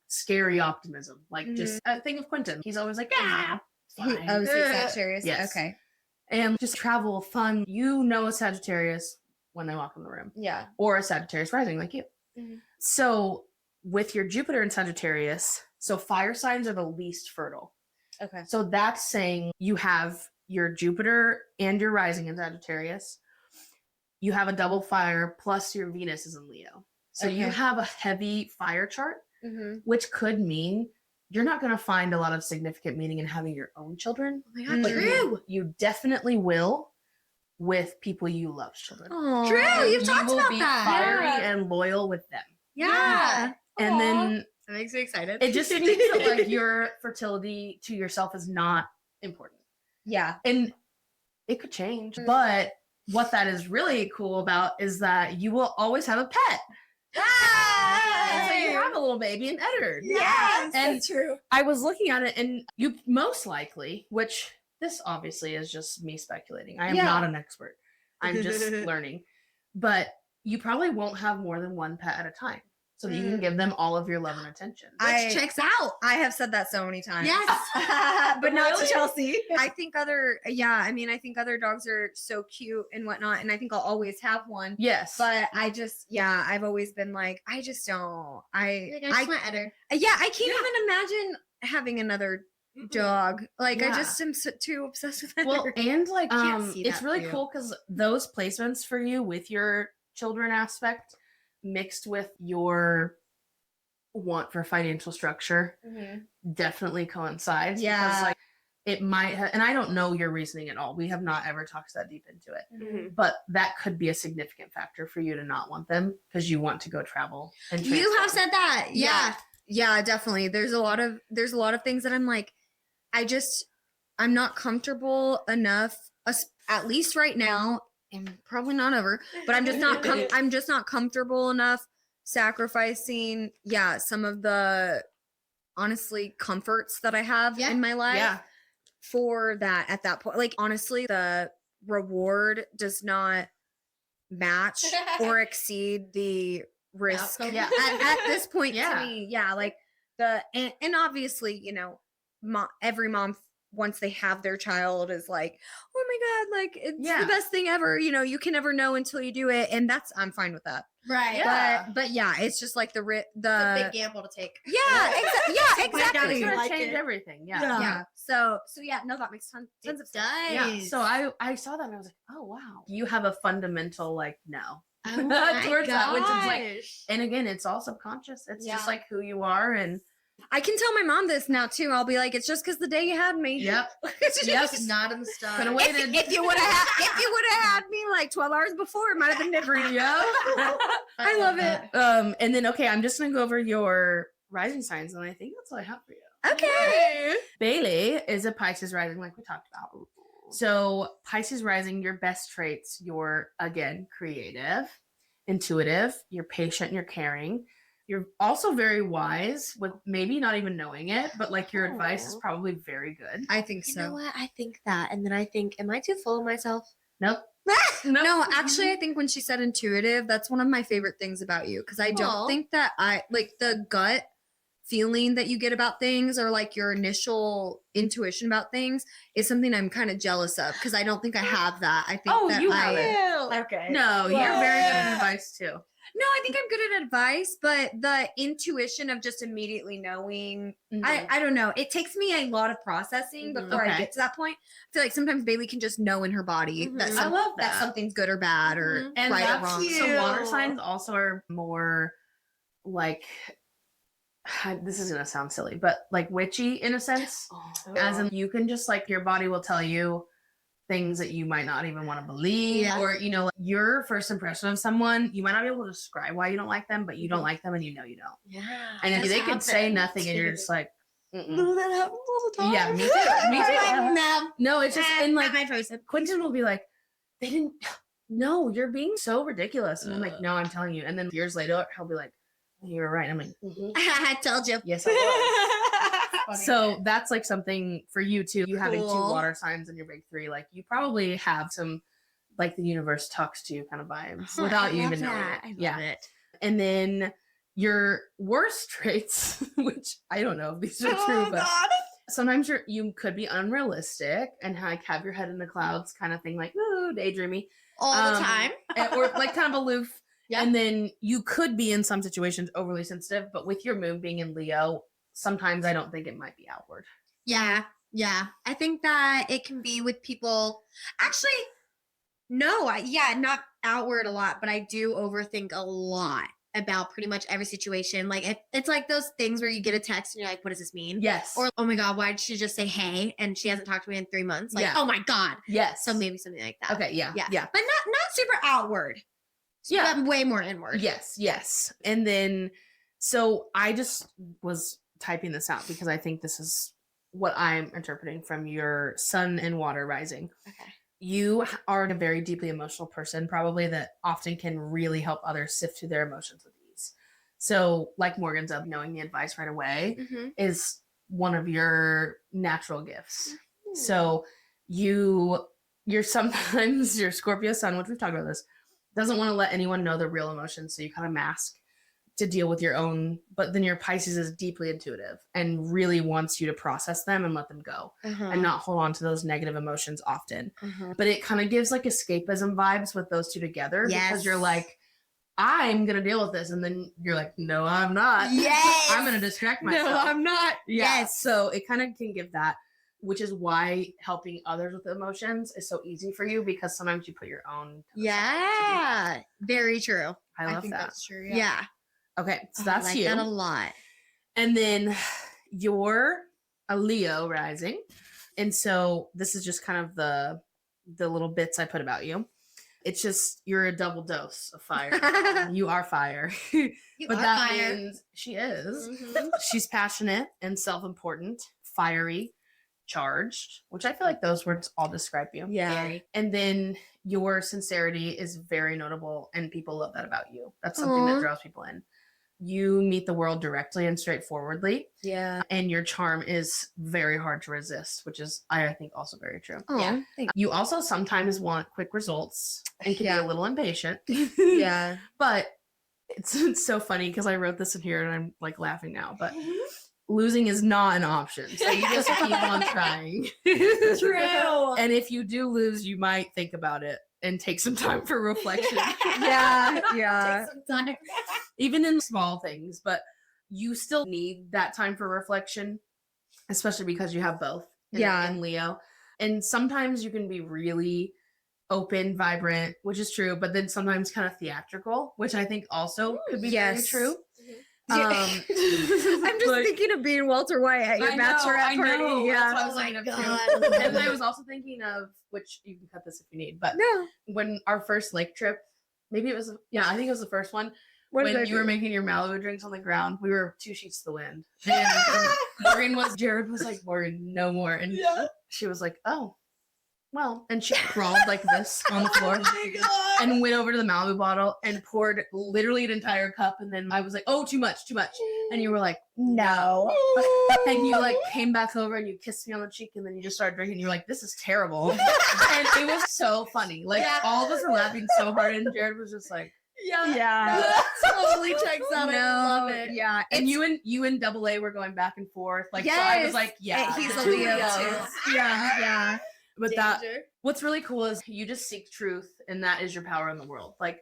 scary optimism. Like just think of Quentin. He's always like, yeah. Oh, fine." is it Sagittarius? Yes. Okay. And just travel, fun. You know a Sagittarius when they walk in the room. Yeah. Or a Sagittarius rising like you. Mhm. So with your Jupiter in Sagittarius, so fire signs are the least fertile. Okay. So that's saying you have your Jupiter and your rising in Sagittarius. You have a double fire plus your Venus is in Leo. So you Okay. have a heavy fire chart, Mm-hmm. which could mean you're not going to find a lot of significant meaning in having your own children. Oh my god, But true. you definitely will with people you love's children. Aw. True, you've talked will about be that. fiery Yeah. and loyal with them. Yeah. And Aw. then That makes me excited. it just means that like your fertility to yourself is not important. Yeah. And it could change. But what that is really cool about is that you will always have a pet. And so you have a little baby in Edward. Yes. And That's true. I was looking at it and you most likely, which this obviously is just me speculating. I am Yeah. not an expert. I'm just learning. But you probably won't have more than one pet at a time. so that you can give them all of your love and attention. Which checks out. I have said that so many times. Yes. but not to Really? Chelsea. I think I think other dogs are so cute and whatnot, and I think I'll always have one. Yes. But I've always been like, I just don't. Like, I just want Eder. I can't even imagine having another dog. Like, I Yeah. just am too obsessed with it. Well, and like, Can't see it's that really for you. cool because those placements for you with your children aspect mixed with your want for financial structure definitely coincides. Yeah. Because, like, it might have, and I don't know your reasoning at all. We have not ever talked that deep into it. But that could be a significant factor for you to not want them because you want to go travel. And You have transform. said that. Yeah. Yeah, definitely. There's a lot of things that I'm like, I'm not comfortable enough, at least right now, and probably not ever, but I'm just not comfortable enough sacrificing, some of the honestly comforts that I have Yeah. in my life Yeah. for that at that point. Like, honestly, the reward does not match or exceed the risk outcome. Yeah. at this point Yeah. to me. Like and obviously, every mom once they have their child is like, oh my god, like, it's Yeah. the best thing ever. You can never know until you do it, and I'm fine with that. Right. Yeah. But it's just like It's a big gamble to take. It's exactly. gonna like change it. everything. Yeah. Yeah. So no, that makes tons It of sense. does. Yeah. So I saw that and I was like, oh wow. You have a fundamental like no. Oh my Towards that, which is like, gosh. and again, it's all subconscious. It's just Yeah. like who you are, and I can tell my mom this now too. I'll be like, it's just because the day you had me. yep, It's Yep. just- Not in the stars. Could've waited. If you would have had me like 12 hours before, it might have been different. yeah. I love it. And then okay, I'm just gonna go over your rising signs, and I think that's all I have for you. Okay. Bailey is a Pisces rising, like we talked about. So Pisces rising, your best traits: you're again creative, intuitive, you're patient, you're caring. You're also very wise, with maybe not even knowing it, but like your advice is probably very good. I think You so. know what? I think that. And then I think, am I too full of myself? Nope. No, actually, I think when she said intuitive, that's one of my favorite things about you. Because I don't Aw. think that I like the gut feeling that you get about things, or like your initial intuition about things, is something I'm kind of jealous of. Because I don't think I have that. I think Oh, that you I have it. Okay. No, you're very good at advice too. No, I think I'm good at advice, but the intuition of just immediately knowing, I don't know. It takes me a lot of processing Mhm. before I Okay. get to that point. I feel like sometimes Bailey can just know in her body that, Mhm. I love that that. something's good or bad or Mhm. And right or that's wrong. so water Cute. signs also are more like this is gonna sound silly, but like witchy in a sense. As in you can just like your body will tell you things that you might not even want to believe, Yeah. or like, your first impression of someone, you might not be able to describe why you don't like them, but you don't like them and you know you don't. Yeah. And if that's they could say happened. nothing and you're just like, mm-mm. No, that happens all the time. Yeah, me too. Me too. I'm like, no. No, it's just and like not my person. Quentin will be like, they didn't. No, you're being so ridiculous. And I'm like, no, I'm telling you. And then years later, he'll be like, you were right. I'm like, mhm. I told you. Yes, I was. So that's like something for you too. You having two Cool. water signs in your big three, like you probably have some like the universe talks to you kind of vibes without you even knowing it. I love Yeah. it. And then your worst traits, which I don't know if these are true, but sometimes you could be unrealistic and like have your head in the clouds kind of thing, like ooh, daydreamy. All the time. Or like kind of aloof. Yeah. And then you could be in some situations overly sensitive, but with your moon being in Leo, sometimes I don't think it might be outward. Yeah. Yeah. I think that it can be with people. Actually, no. Not outward a lot, but I do overthink a lot about pretty much every situation. Like it's like those things where you get a text and you're like, what does this mean? Yes. Or, oh my God, why did she just say hey? And she hasn't talked to me in 3 months. Like, Yeah. oh my God. yes. So maybe something like that. Okay. Yeah. Yeah. Yeah. But not super outward. Yeah. But way more inward. Yes. And then, so I just was typing this out because I think this is what I'm interpreting from your sun and water rising. Okay. You are a very deeply emotional person, probably that often can really help others sift through their emotions with ease. So, like Morgan's up, knowing the advice right away Mm-hmm. is one of your natural gifts. So you're sometimes your Scorpio sun, which we've talked about this, doesn't want to let anyone know the real emotions, so you kind of mask. to deal with your own, but then your Pisces is deeply intuitive and really wants you to process them and let them go and not hold on to those negative emotions often. But it kind of gives like escapism vibes with those two together because you're like, I'm going to deal with this. And then you're like, no, I'm not. Yes. I'm going to distract myself. No, I'm not. Yeah. Yes. So it kind of can give that, which is why helping others with emotions is so easy for you because sometimes you put your own. Yeah. Very true. I love think that. that's true. Yeah. Okay. So I that's like you. that a lot. And then you're a Leo rising. And so this is just kind of the little bits I put about you. It's just you're a double dose of fire. You are fire. But that means she is. She's passionate and self-important, fiery, charged, which I feel like those words all describe you. Yeah. And then your sincerity is very notable and people love that about you. That's something that draws people in. You meet the world directly and straightforwardly. Yeah. And your charm is very hard to resist, which is, I think, also very true. Oh, Yeah. You also sometimes want quick results and can be a little impatient. Yeah. But it's so funny because I wrote this in here and I'm like laughing now. But losing is not an option. So you just keep on trying. True. And if you do lose, you might think about it and take some time for reflection. Yeah. Yeah. Take some time. Even in small things, but you still need that time for reflection, especially because you have both in Leo. And sometimes you can be really open, vibrant, which is true, but then sometimes kind of theatrical, which I think also could be very true. I'm just thinking of being Walter White at your bachelorette party. Yeah. Yeah. That's what I was thinking of too. And I was also thinking of, which you can cut this if you need, but when our first lake trip, maybe it was, I think it was the first one, when you were making your Malibu drinks on the ground, we were 2 sheets to the wind. And Jared was like, Morgan, no more. And she was like, oh, well. And she crawled like this on the floor and went over to the Malibu bottle and poured literally an entire cup. And then I was like, oh, too much. And you were like, no. And you like came back over and you kissed me on the cheek and then you just started drinking. You're like, this is terrible. And it was so funny. Like all of us were laughing so hard and Jared was just like, Yeah. That totally checks out. I love it. Yeah. and you and Double A were going back and forth. Like so I was like, He's the a two Leo Leos. too. Yeah. But what's really cool is you just seek truth and that is your power in the world. Like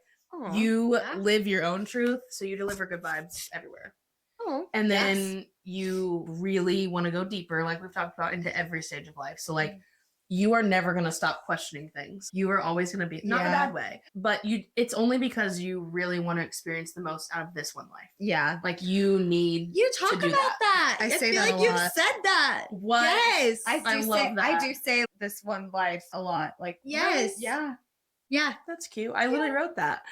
you live your own truth, so you deliver good vibes everywhere. And then you really want to go deeper, like we've talked about, into every stage of life. So like you are never going to stop questioning things. You are always going to be, not in a bad way, but it's only because you really want to experience the most out of this one life. Yeah. Like you talk to do about that. I say feel that like a you've lot. said that. What? Yes. I love that. I do say this one life a lot. Like, Yes. Yeah. Yeah. That's cute. I literally wrote that.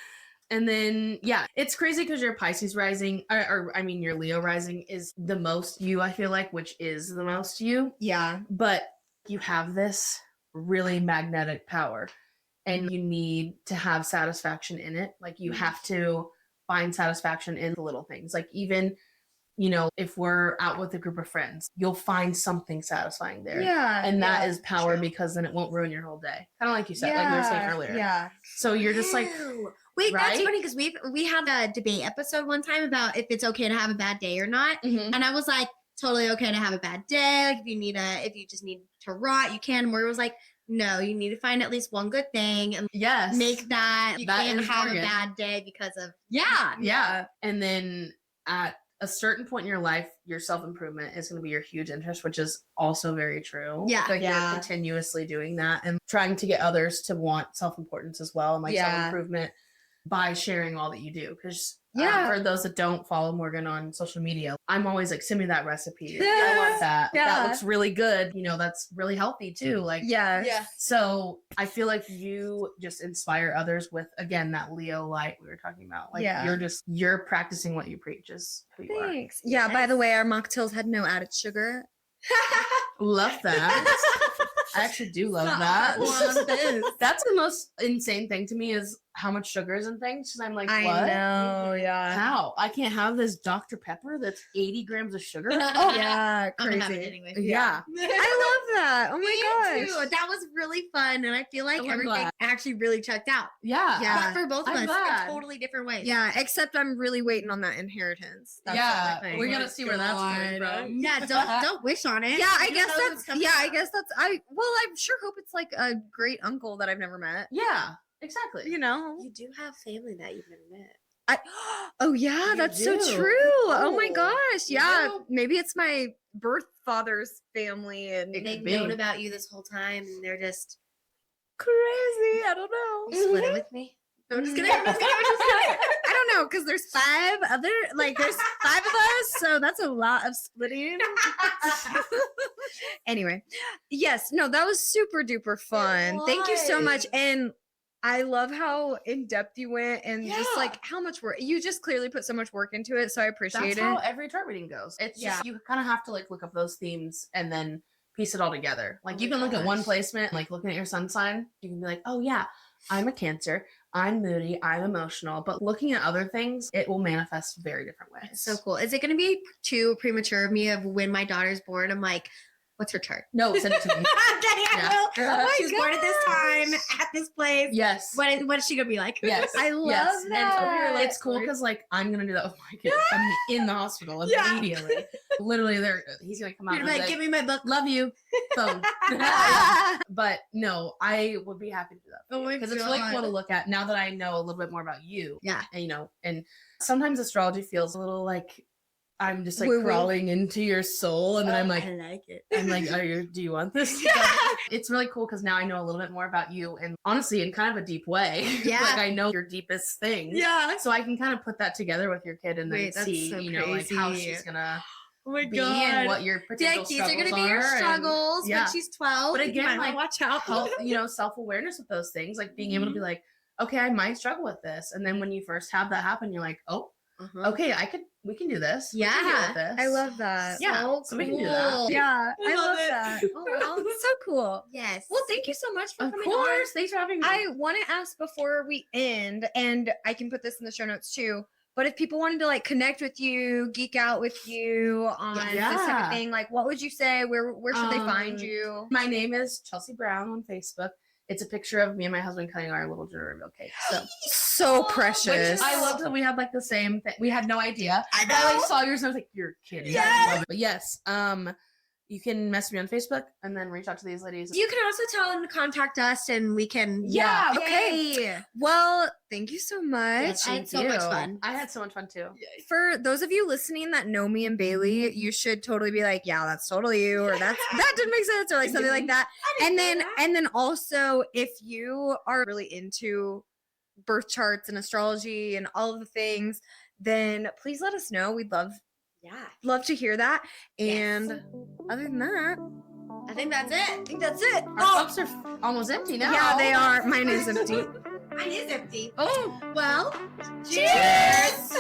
And then, it's crazy because your Pisces rising, or your Leo rising is the most you, I feel like, which is the most you. Yeah. But you have this really magnetic power and you need to have satisfaction in it. Like you have to find satisfaction in the little things. Like even, if we're out with a group of friends, you'll find something satisfying there. Yeah. And that is power because then it won't ruin your whole day. Kind of like you said, like we were saying earlier. Yeah. So you're just like, wait, that's right? funny because we had a debate episode one time about if it's okay to have a bad day or not. Mhm. And I was like, totally okay to have a bad day. Like if you just need to rot, you can. Morgan was like, no, you need to find at least one good thing and yes, make that. You That can't is have Morgan. a bad day because of yeah. And then at a certain point in your life, your self-improvement is going to be your huge interest, which is also very true. Yeah. Like you're continuously doing that and trying to get others to want self-importance as well and like self-improvement by sharing all that you do. Because for those that don't follow Morgan on social media, I'm always like, send me that recipe. I want that. That looks really good. That's really healthy too. Like, so I feel like you just inspire others with, again, that Leo light we were talking about. Like you're practicing what you preach is who you Thanks. Yeah. By the way, our mocktails had no added sugar. are. Love that. I actually do love that. That's the most insane thing to me is how much sugar is in things. And I'm like, I what? know, yeah. How? I can't have this Dr. Pepper that's 80 grams of sugar? Yeah, I'm gonna have it crazy. anyway. Yeah. I love that. Oh my Me gosh. too. That was really fun, and I feel like I'm everything glad. actually really checked out. Yeah. Yeah. But for both of I'm us glad. in totally different ways. Yeah, except I'm really waiting on that inheritance. That's the Yeah, only thing. we're gonna see where that's coming from. Yeah, don't wish on it. Yeah, I You guess know what's that's coming I up. guess that's I sure hope it's like a great uncle that I've never met. Yeah, exactly. You know? You do have family that you've never met. Oh yeah, You that's so do. true. Oh my Oh, gosh. you Yeah. do? Maybe it's my birth father's family and It They've could be. known about you this whole time, and they're just crazy. I don't know. you split it with me. No, I'm just kidding. Yeah. I'm just kidding. I'm just kidding. I don't know because there's there's 5 of us, so that's a lot of splitting. Anyway, yes, no, that was super duper fun. Thank you so much, was. and I love how in depth you went, and just Yeah. like how much work you just clearly put so much work into it. So I appreciate That's how it. every chart reading goes. It's Yeah. just you kind of have to like look up those themes and then piece it all together. Like Oh you my can look at one gosh. placement, like looking at your sun sign, you can be like, oh yeah, I'm a Cancer, I'm moody, I'm emotional. But looking at other things, it will manifest very different ways. So cool. Is it going to be too premature of me of when my daughter's born? I'm like, what's her chart? No, send it to me. Okay, I will. Oh my She was born at this time at this place. Yes. What is she gonna be like? Yes. I love yes. that. And it's cool because like I'm gonna do that with my kid. I'm in the hospital Yeah. immediately. Literally, he's gonna come out You're and be like, like, give me my book. love you, phone. But no, I would be happy to do that. Oh my Because it's really cool God. to look at now that I know a little bit more about you. Yeah. And, and sometimes astrology feels a little like I'm just like Woo-woo. crawling into your soul, and then I'm like, I like it. do you want this? It's really cool because now I know a little bit more about you, and honestly, in kind of a deep way. Yeah. Like I know your deepest things. Yeah. So I can kind of put that together with your kid and then Wait, that's see, so like how crazy. she's gonna Oh my be and what your Be potential like, these are struggles gonna be your are, and- struggles yeah. when she's 12. But You again, might wanna like, watch out. self-awareness with those things, like being able to be like, okay, I might struggle with this, and then when you first have that happen, you're like, oh, okay, we can do this. We can deal Yeah. with this. I love that. Yeah, so we can do that. cool. Yeah, I love love it. that. Oh, wow, that's so cool. Yes. Well, thank you so much for Of coming course, on. thanks for having me. I want to ask before we end, and I can put this in the show notes too. But if people wanted to like connect with you, geek out with you on this type Yeah. of thing, like what would you say? Where should they find Um, you? My name is Chelsea Brown on Facebook. It's a picture of me and my husband cutting our little gender reveal cake. So So precious. which I love that we had like the same thing. We had no idea. I I like know. saw yours and I was like, you're kidding. Yes. I love it. But yes, you can message me on Facebook and then reach out to these ladies. You can also tell them to contact us and we can. Yeah, okay. Yay. Well, thank you so much. Yes, I had so Thank much you. fun. I had so much fun too. For those of you listening that know me and Bailey, you should totally be like, yeah, that's totally you, or that didn't make sense, or like something like that. And then also if you are really into birth charts and astrology and all of the things, then please let us know. We'd love to hear that. And other than that, I think that's it. I think that's it. Our cups are almost empty now. Yeah, they are. Mine is empty. Mine is empty. Oh, Well, Cheers!